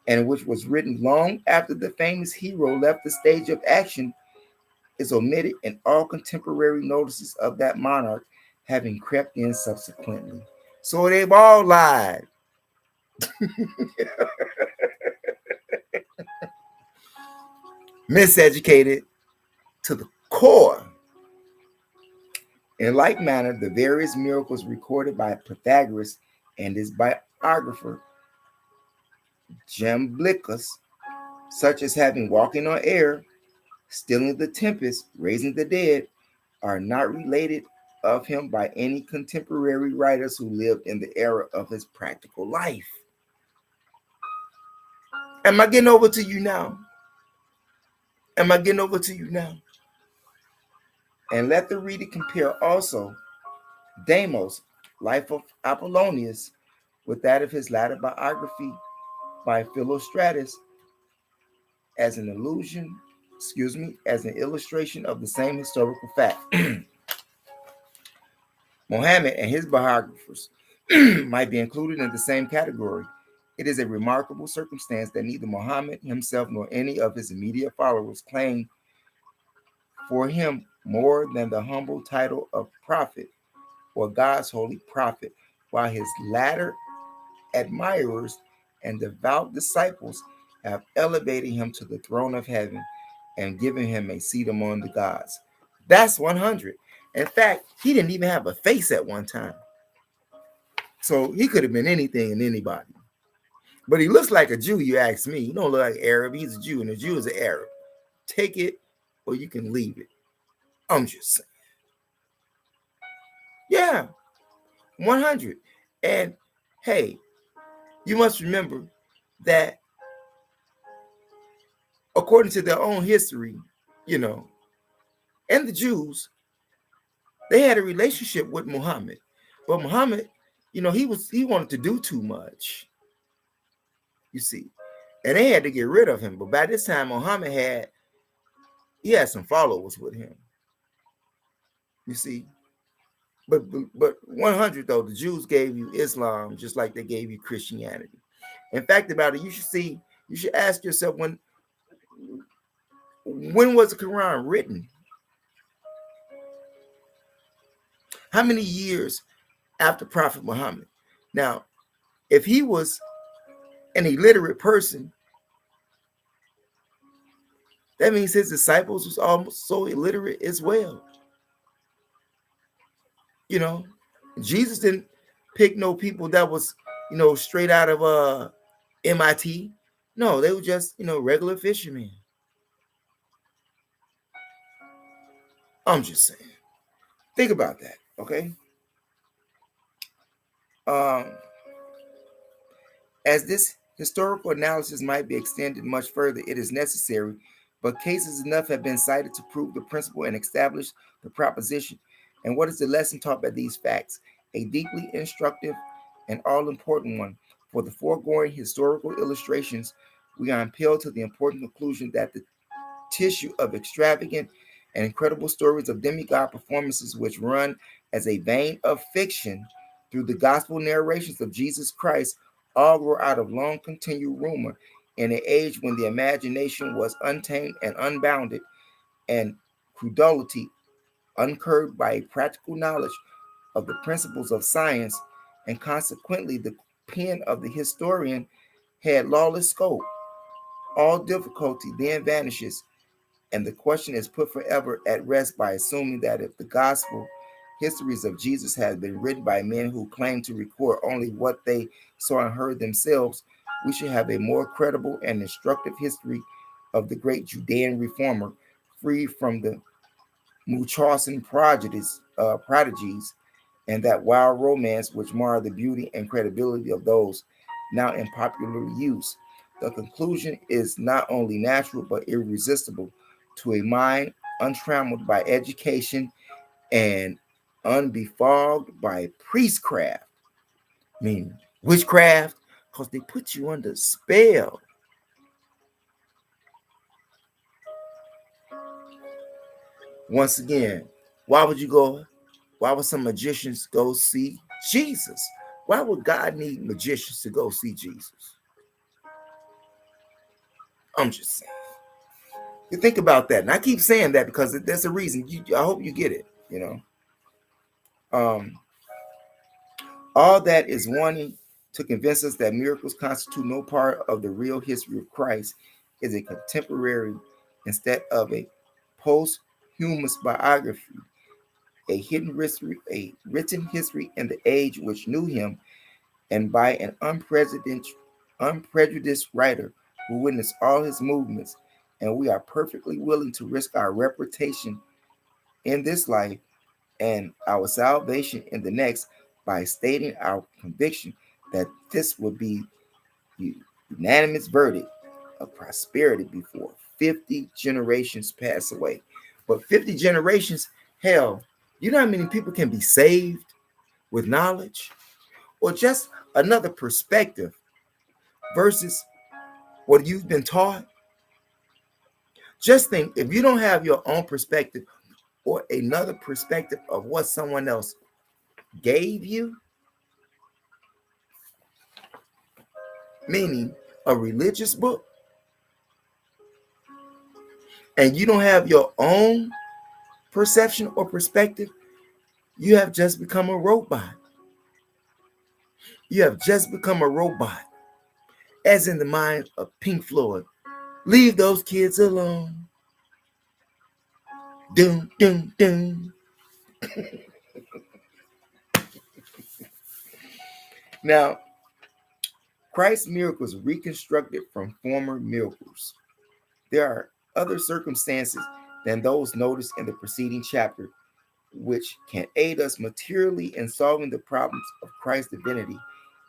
and which was written long after the famous hero left the stage of action, is omitted in all contemporary notices of that monarch, having crept in subsequently. So they've all lied. Miseducated to the core. In like manner, the various miracles recorded by Pythagoras and his biographer Jamblichus, such as having walking on air, stilling the tempest, raising the dead, are not related of him by any contemporary writers who lived in the era of his practical life. Am I getting over to you now? Am I getting over to you now? And let the reader compare also Deimos, Life of Apollonius, with that of his latter biography by Philostratus as an as an illustration of the same historical fact. Muhammad and his biographers might be included in the same category. It is a remarkable circumstance that neither Muhammad himself nor any of his immediate followers claim for him more than the humble title of prophet or God's holy prophet, while his latter admirers and devout disciples have elevated him to the throne of heaven and given him a seat among the gods. That's 100. In fact, he didn't even have a face at one time. So he could have been anything and anybody. But he looks like a Jew, you ask me. He don't look like Arab. He's a Jew, and a Jew is an Arab. Take it or you can leave it. I'm just saying. Yeah, 100. And hey, you must remember that according to their own history, and the Jews, they had a relationship with Muhammad. But Muhammad, he wanted to do too much. You see. And they had to get rid of him. But by this time, Muhammad had some followers with him. You see. But 100 though, the Jews gave you Islam just like they gave you Christianity. In fact, about it, you should ask yourself when was the Quran written? How many years after Prophet Muhammad? Now, if he was an illiterate person, that means his disciples was almost so illiterate as well. Jesus didn't pick no people that was, straight out of MIT. No, they were just, regular fishermen. I'm just saying. Think about that, okay? As this historical analysis might be extended much further, it is necessary, but cases enough have been cited to prove the principle and establish the proposition. And what is the lesson taught by these facts? A deeply instructive and all-important one. For the foregoing historical illustrations, we are impelled to the important conclusion that the tissue of extravagant and incredible stories of demigod performances which run as a vein of fiction through the gospel narrations of Jesus Christ all grow out of long continued rumor in an age when the imagination was untamed and unbounded, and credulity uncurbed by a practical knowledge of the principles of science, and consequently the pen of the historian had lawless scope. All difficulty then vanishes, and the question is put forever at rest by assuming that if the gospel histories of Jesus had been written by men who claim to record only what they saw and heard themselves, we should have a more credible and instructive history of the great Judean reformer, free from the Mauchausen prodigies and that wild romance which mar the beauty and credibility of those now in popular use. The conclusion is not only natural but irresistible to a mind untrammeled by education and unbefogged by priestcraft, meaning witchcraft, because they put you under spell. Once again, why would some magicians go see Jesus? Why would God need magicians to go see Jesus? I'm just saying. You think about that. And I keep saying that because there's a reason. I hope you get it, All that is wanting to convince us that miracles constitute no part of the real history of Christ is a contemporary instead of a posthumous biography, a written history in the age which knew him, and by an unprejudiced writer who witnessed all his movements, and we are perfectly willing to risk our reputation in this life and our salvation in the next by stating our conviction that this would be the unanimous verdict of prosperity before 50 generations pass away. But 50 generations, hell, you know how many people can be saved with knowledge or just another perspective versus what you've been taught? Just think, if you don't have your own perspective or another perspective of what someone else gave you, meaning a religious book, and you don't have your own perception or perspective, you have just become a robot. You have just become a robot, as in the mind of Pink Floyd. Leave those kids alone. Doom, doom, doom. Now, Christ's miracles reconstructed from former miracles. There are other circumstances than those noticed in the preceding chapter which can aid us materially in solving the problems of Christ's divinity,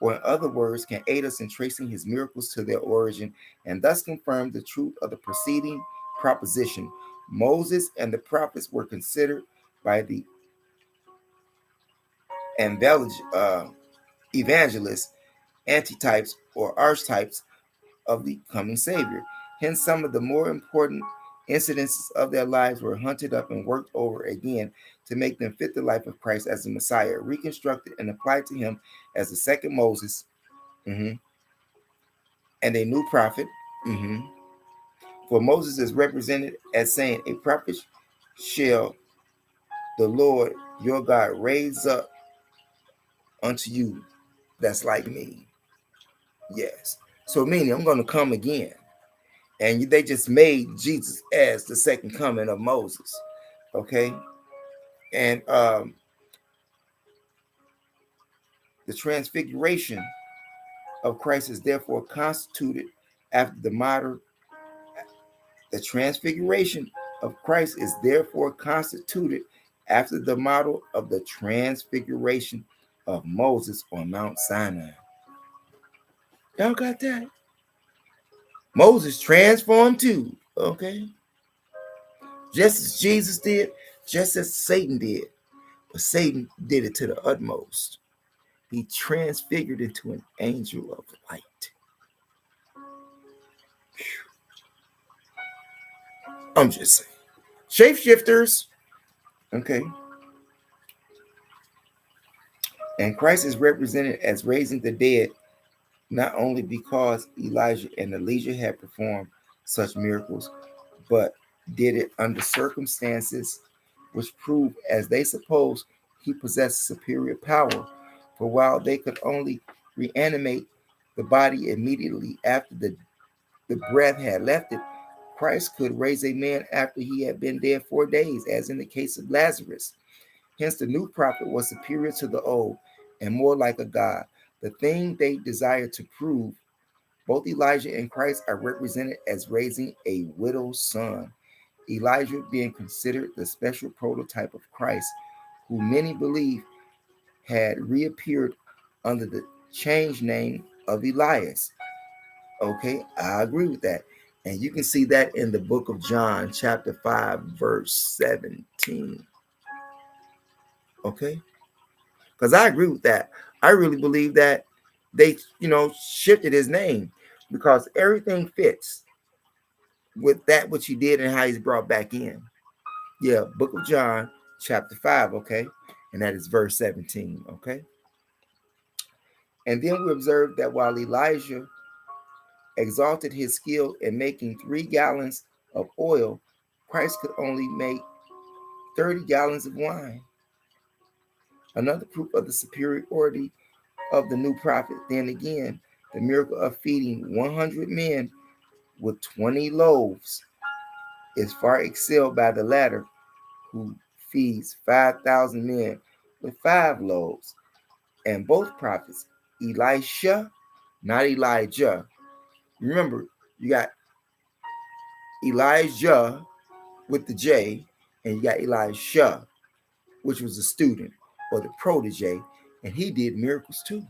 or in other words, can aid us in tracing his miracles to their origin, and thus confirm the truth of the preceding proposition. Moses and the prophets were considered by the evangelists antitypes or archetypes of the coming Savior. Hence, some of the more important incidences of their lives were hunted up and worked over again to make them fit the life of Christ as the Messiah, reconstructed and applied to him as the second Moses, and a new prophet. For Moses is represented as saying, a prophet shall the Lord your God raise up unto you that's like me. Yes. So meaning I'm going to come again. And they just made Jesus as the second coming of Moses. Okay. And the transfiguration of Christ is therefore constituted after the model. The transfiguration of Christ is therefore constituted after the model of the transfiguration of Moses on Mount Sinai. Y'all got that? Moses transformed too, okay? Just as Jesus did, just as Satan did. But Satan did it to the utmost. He transfigured into an angel of light. I'm just saying. Shapeshifters, okay? And Christ is represented as raising the dead, not only because Elijah and Elijah had performed such miracles, but did it under circumstances which prove, as they suppose, he possessed superior power. For while they could only reanimate the body immediately after the breath had left it, Christ could raise a man after he had been dead 4 days, as in the case of Lazarus. Hence, the new prophet was superior to the old and more like a god. The thing they desired to prove, both Elijah and Christ are represented as raising a widow's son. Elijah being considered the special prototype of Christ, who many believe had reappeared under the changed name of Elias. Okay, I agree with that. And you can see that in the book of John, chapter 5, verse 17. Okay? Because I agree with that. I really believe that they, shifted his name because everything fits with that which he did and how he's brought back in. Yeah, book of John, chapter 5, okay? And that is verse 17, okay? And then we observe that while Elijah exalted his skill in making 3 gallons of oil, Christ could only make 30 gallons of wine. Another proof of the superiority of the new prophet. Then again, the miracle of feeding 100 men with 20 loaves is far excelled by the latter, who feeds 5,000 men with 5 loaves. And both prophets, Elisha, not Elijah. Remember, you got Elijah with the J, and you got Elisha, which was a student or the protege, and he did miracles too.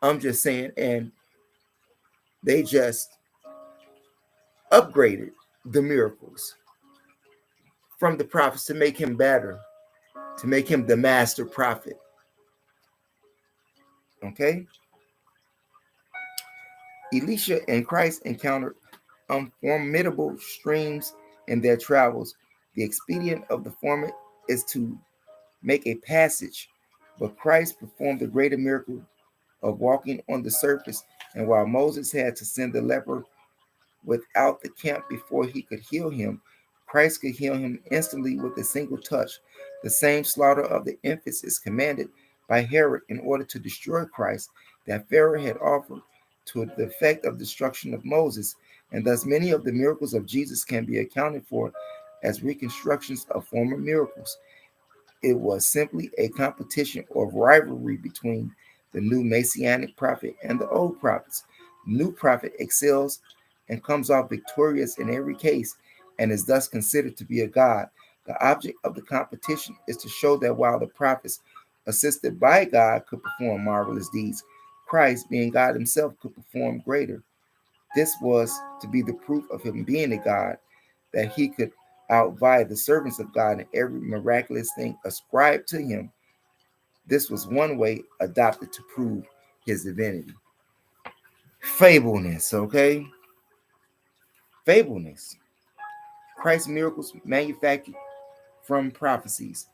I'm just saying, and they just upgraded the miracles from the prophets to make him better, to make him the master prophet. Okay? Elisha and Christ encountered unformidable streams in their travels. The expedient of the former is to make a passage, but Christ performed the greater miracle of walking on the surface. And while Moses had to send the leper without the camp before he could heal him, Christ could heal him instantly with a single touch. The same slaughter of the infants is commanded by Herod in order to destroy Christ that Pharaoh had offered to the effect of destruction of Moses, and thus many of the miracles of Jesus can be accounted for as reconstructions of former miracles. It was simply a competition or rivalry between the new messianic prophet and the old prophets. The new prophet excels and comes off victorious in every case and is thus considered to be a god. The object of the competition is to show that while the prophets, assisted by God, could perform marvelous deeds, Christ, being God himself, could perform greater. This was to be the proof of him being a God, that he could outvie the servants of God in every miraculous thing ascribed to him. This was one way adopted to prove his divinity. Fableness, okay? Fableness. Christ's miracles manufactured from prophecies.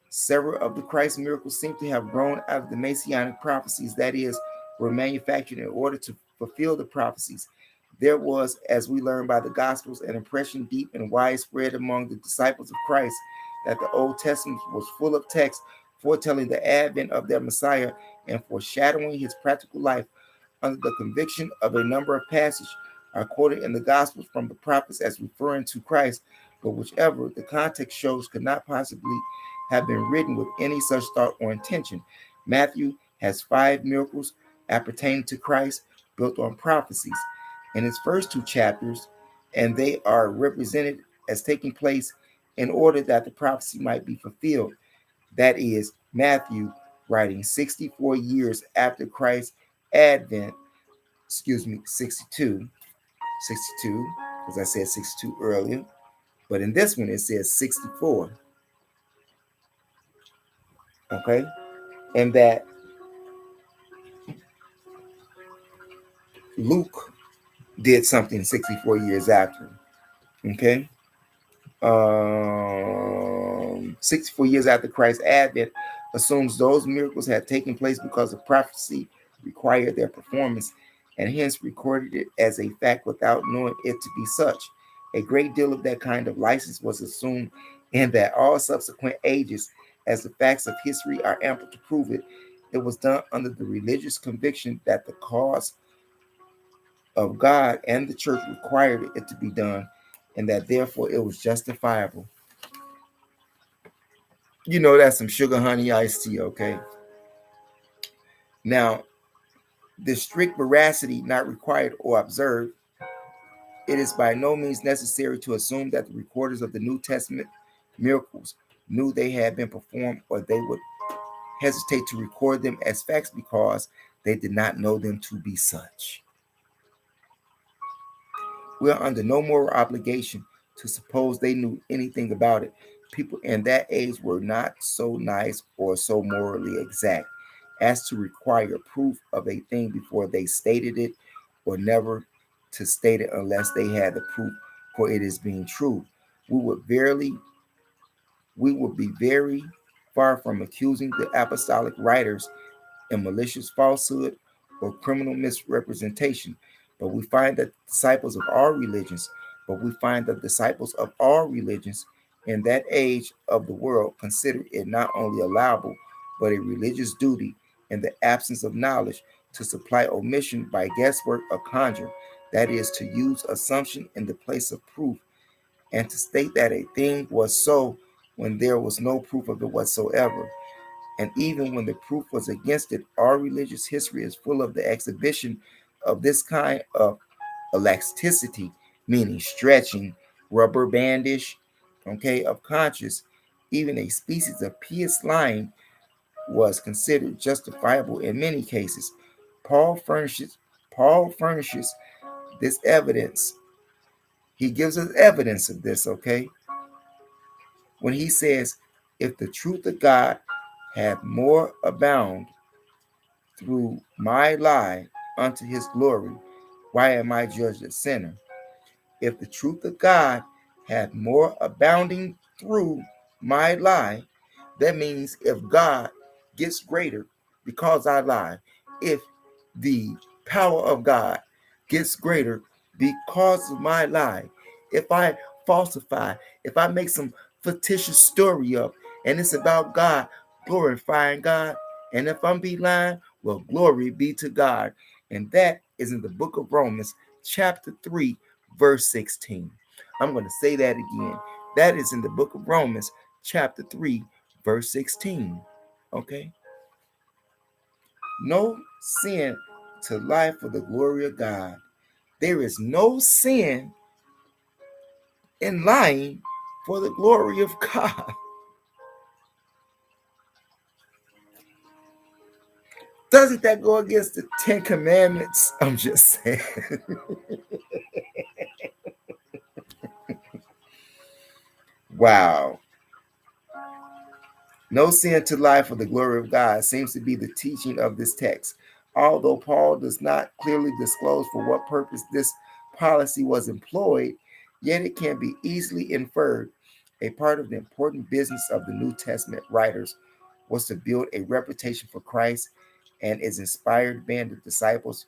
Several of the Christ miracles seem to have grown out of the messianic prophecies, that is, were manufactured in order to fulfill the prophecies. There was, as we learn by the Gospels, an impression deep and widespread among the disciples of Christ that the Old Testament was full of texts foretelling the advent of their Messiah and foreshadowing his practical life. Under the conviction of a number of passages are quoted in the Gospels from the prophets as referring to Christ, but whichever the context shows could not possibly have been written with any such thought or intention. Matthew has 5 miracles appertaining to Christ built on prophecies in his first 2 chapters, and they are represented as taking place in order that the prophecy might be fulfilled. That is, Matthew writing 64 years after Christ's advent, 62, because I said 62 earlier, but in this one it says 64. Okay, and that Luke did something 64 years after. Okay, 64 years after Christ's advent assumes those miracles had taken place because of prophecy required their performance, and hence recorded it as a fact without knowing it to be such. A great deal of that kind of license was assumed in that all subsequent ages, as the facts of history are ample to prove it, it was done under the religious conviction that the cause of God and the church required it to be done, and that therefore it was justifiable. You know, that's some sugar honey iced tea, okay? Now, the strict veracity not required or observed, it is by no means necessary to assume that the recorders of the New Testament miracles knew they had been performed, or they would hesitate to record them as facts because they did not know them to be such. We are under no moral obligation to suppose they knew anything about it. People in that age were not so nice or so morally exact as to require proof of a thing before they stated it, or never to state it unless they had the proof for it is being true. We would be very far from accusing the apostolic writers in malicious falsehood or criminal misrepresentation, but we find that disciples of all religions, in that age of the world considered it not only allowable, but a religious duty in the absence of knowledge to supply omission by guesswork or conjure, that is, to use assumption in the place of proof, and to state that a thing was so when there was no proof of it whatsoever. And even when the proof was against it, our religious history is full of the exhibition of this kind of elasticity, meaning stretching, rubber bandish, okay, of conscience. Even a species of pious lying was considered justifiable in many cases. Paul furnishes Paul furnishes this evidence. He gives us evidence of this, okay? When he says, if the truth of God hath more abound through my lie unto his glory, why am I judged a sinner? If the truth of God hath more abounding through my lie, that means if God gets greater because I lie, if the power of God gets greater because of my lie, if I falsify, if I make some fictitious story up and it's about God glorifying God, and if I'm be lying, well, glory be to God. And that is in the book of Romans, chapter 3, verse 16. I'm going to say that again. That is in the book of Romans, chapter 3, verse 16. Okay? No sin to lie for the glory of God. There is no sin in lying for the glory of God. Doesn't that go against the 10 Commandments? I'm just saying. Wow. No sin to lie for the glory of God seems to be the teaching of this text. Although Paul does not clearly disclose for what purpose this policy was employed, yet it can be easily inferred. A part of the important business of the New Testament writers was to build a reputation for Christ and his inspired band of disciples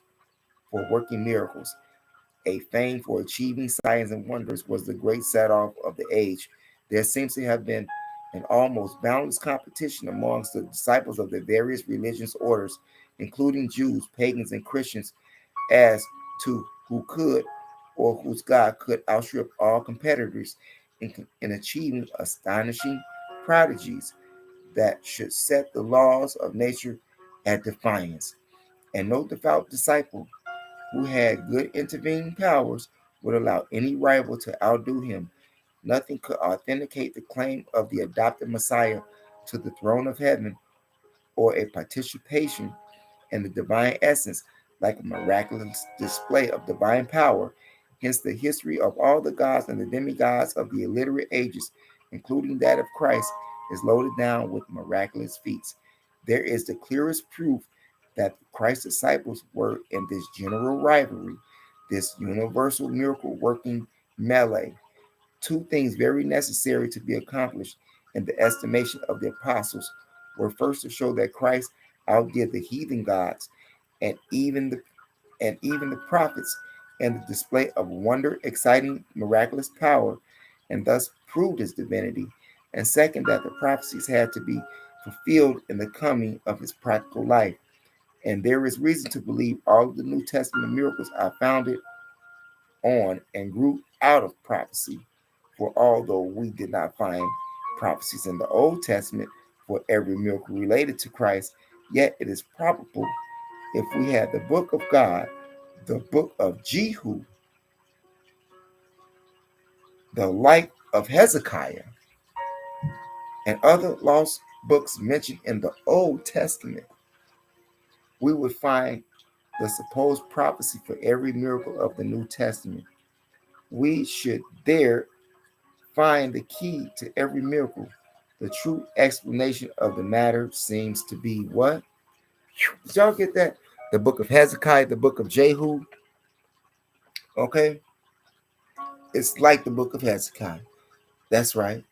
for working miracles. A fame for achieving signs and wonders was the great set-off of the age. There seems to have been an almost boundless competition amongst the disciples of the various religious orders, including Jews, pagans, and Christians, as to who could or whose God could outstrip all competitors in achieving astonishing prodigies that should set the laws of nature at defiance. And no devout disciple who had good intervening powers would allow any rival to outdo him. Nothing could authenticate the claim of the adopted Messiah to the throne of heaven or a participation in the divine essence like a miraculous display of divine power. Hence, the history of all the gods and the demigods of the illiterate ages, including that of Christ, is loaded down with miraculous feats. There is the clearest proof that Christ's disciples were in this general rivalry, this universal miracle working melee. Two things very necessary to be accomplished in the estimation of the apostles were first to show that Christ outdid the heathen gods and even the prophets in the display of wonder, exciting, miraculous power, and thus proved his divinity. And second, that the prophecies had to be fulfilled in the coming of his practical life. And there is reason to believe all of the New Testament miracles are founded on and grew out of prophecy. For although we did not find prophecies in the Old Testament for every miracle related to Christ, yet it is probable if we had the book of God, the book of Jehu, the light of Hezekiah, and other lost books mentioned in the Old Testament, we would find the supposed prophecy for every miracle of the New Testament. We should there find the key to every miracle. The true explanation of the matter seems to be what? Did y'all get that? The book of Hezekiah, the book of Jehu. Okay? It's like the book of Hezekiah. That's right.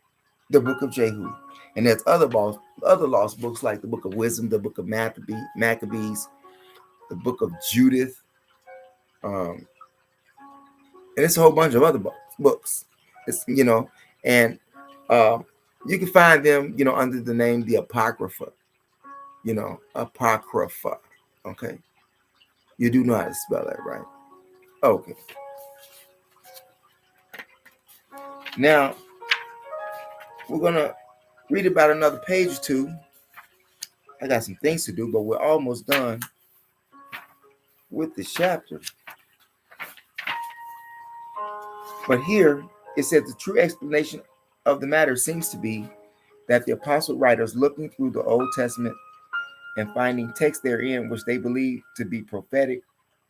The book of Jehu. And there's other lost books like the book of Wisdom, the book of Maccabees, the book of Judith, and it's a whole bunch of other books. It's and uh, you can find them, under the name the Apocrypha. Apocrypha. Okay, you do know how to spell that, right? Okay. Now we're gonna read about another page or two I got some things to do, but we're almost done with this chapter. But here it says the true explanation of the matter seems to be that the apostle writers, looking through the Old Testament and finding texts therein which they believe to be prophetic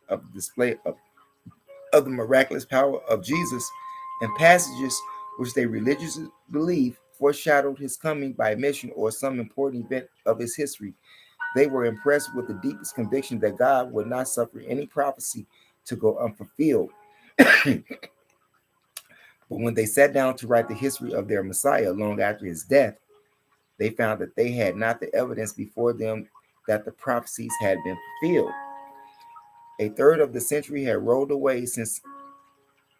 of the display of the miraculous power of Jesus, and passages which they religiously believe foreshadowed his coming by mission or some important event of his history, they were impressed with the deepest conviction that God would not suffer any prophecy to go unfulfilled. But when they sat down to write the history of their Messiah long after his death, they found that they had not the evidence before them that the prophecies had been fulfilled. A third of the century had rolled away since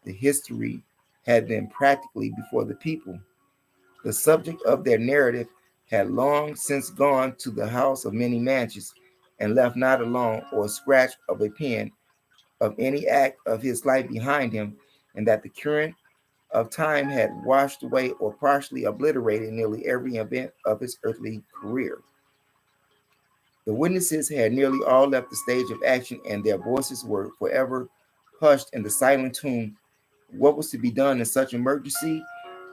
the history had been practically before the people. The subject of their narrative had long since gone to the house of many mansions and left not alone or a scratch of a pen of any act of his life behind him, and that the current of time had washed away or partially obliterated nearly every event of his earthly career. The witnesses had nearly all left the stage of action, and their voices were forever hushed in the silent tomb. What was to be done in such emergency?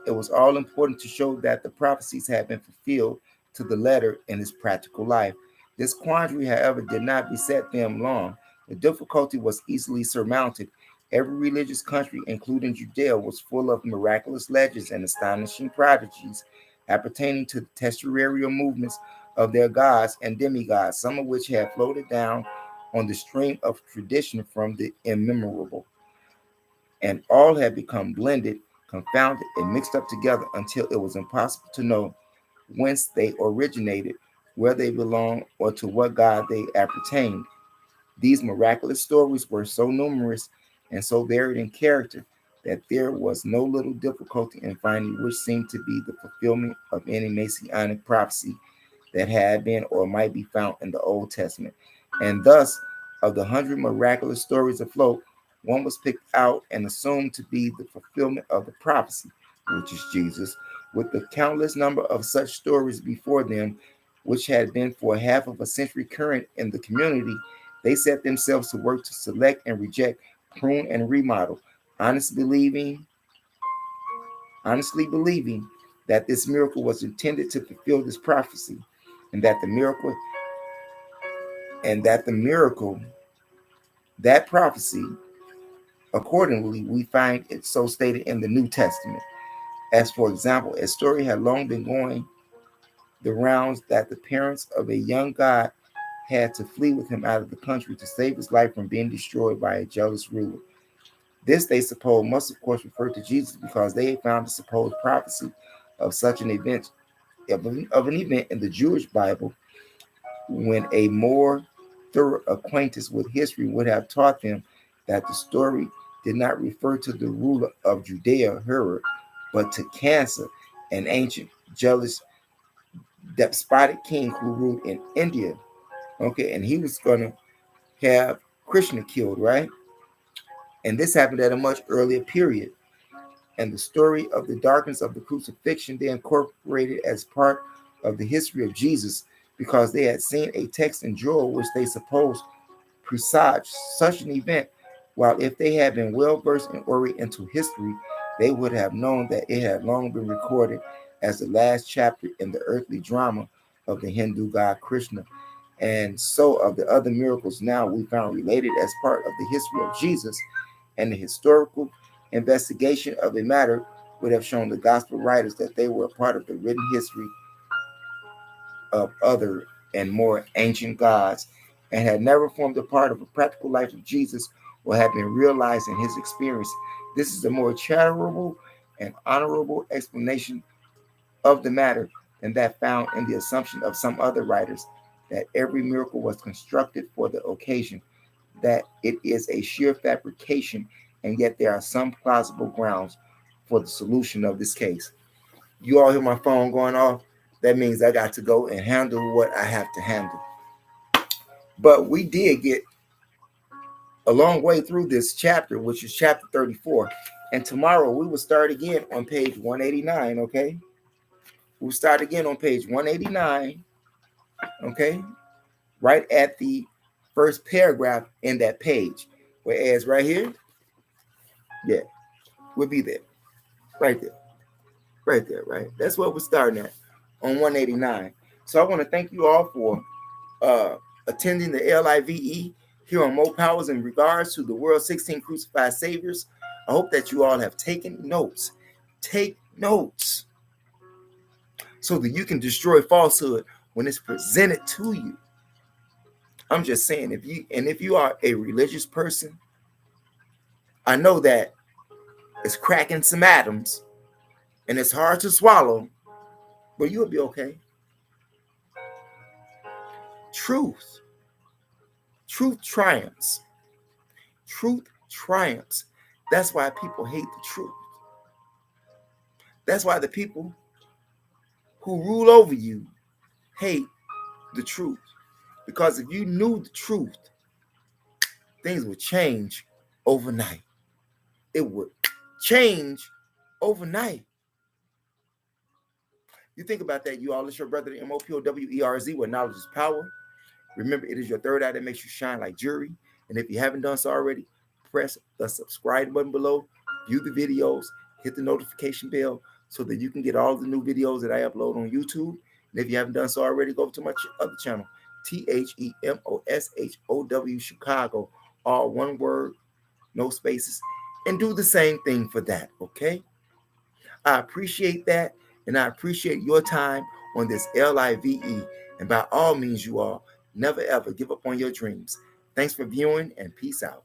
It was all important to show that the prophecies had been fulfilled to the letter in his practical life. This quandary, however, did not beset them long. The difficulty was easily surmounted. Every religious country, including Judea, was full of miraculous legends and astonishing prodigies appertaining to the terrestrial movements of their gods and demigods, some of which had floated down on the stream of tradition from the immemorable, and all had become blended, confounded, and mixed up together until it was impossible to know whence they originated, where they belonged, or to what God they appertained. These miraculous stories were so numerous and so varied in character that there was no little difficulty in finding which seemed to be the fulfillment of any messianic prophecy that had been or might be found in the Old Testament. And thus, of the 100 miraculous stories afloat, one was picked out and assumed to be the fulfillment of the prophecy, which is Jesus, with the countless number of such stories before them, which had been for half of a century current in the community. They set themselves to work to select and reject, prune and remodel, honestly believing that this miracle was intended to fulfill this prophecy, and that the miracle, that prophecy, accordingly, we find it so stated in the New Testament. As for example, a story had long been going the rounds that the parents of a young god had to flee with him out of the country to save his life from being destroyed by a jealous ruler. This, they suppose, must of course refer to Jesus, because they had found the supposed prophecy of such an event, of an event in the Jewish Bible, when a more thorough acquaintance with history would have taught them that the story did not refer to the ruler of Judea, Herod, but to Cancer, an ancient, jealous, despotic king who ruled in India. Okay, and he was going to have Krishna killed, right? And this happened at a much earlier period. And the story of the darkness of the crucifixion they incorporated as part of the history of Jesus, because they had seen a text in Joel which they supposed presaged such an event, while if they had been well versed in Oriental history, they would have known that it had long been recorded as the last chapter in the earthly drama of the Hindu god Krishna. And so of the other miracles now we found related as part of the history of Jesus, and the historical investigation of a matter would have shown the gospel writers that they were a part of the written history of other and more ancient gods, and had never formed a part of a practical life of Jesus or had been realized in his experience. This is a more charitable and honorable explanation of the matter than that found in the assumption of some other writers that every miracle was constructed for the occasion, that it is a sheer fabrication, and yet there are some plausible grounds for the solution of this case. You all hear my phone going off? That means I got to go and handle what I have to handle. But we did get a long way through this chapter, which is chapter 34. And tomorrow we will start again on page 189, okay? We'll start again on page 189. Okay, right at the first paragraph in that page. Whereas right here, yeah, we'll be there, right there, right there, right. That's what we're starting at on 189. So I want to thank you all for attending the LIVE here on MOPOWERZ in regards to the World 16 Crucified Saviors. I hope that you all have taken notes. Take notes so that you can destroy falsehood when it's presented to you. I'm just saying, if you are a religious person, I know that it's cracking some atoms and it's hard to swallow, but you'll be okay. Truth triumphs. Truth triumphs. That's why people hate the truth. That's why the people who rule over you hate the truth. Because if you knew the truth, things would change overnight. It would change overnight. You think about that, you all. It's your brother, the MOPOWERZ, where knowledge is power. Remember, it is your third eye that makes you shine like jewelry. And if you haven't done so already, press the subscribe button below, view the videos, hit the notification bell so that you can get all the new videos that I upload on YouTube. And if you haven't done so already, go to my other channel, THEMOSHOW Chicago, all one word, no spaces, and do the same thing for that, okay? I appreciate that, and I appreciate your time on this LIVE. And by all means, you all, never ever give up on your dreams. Thanks for viewing, and peace out.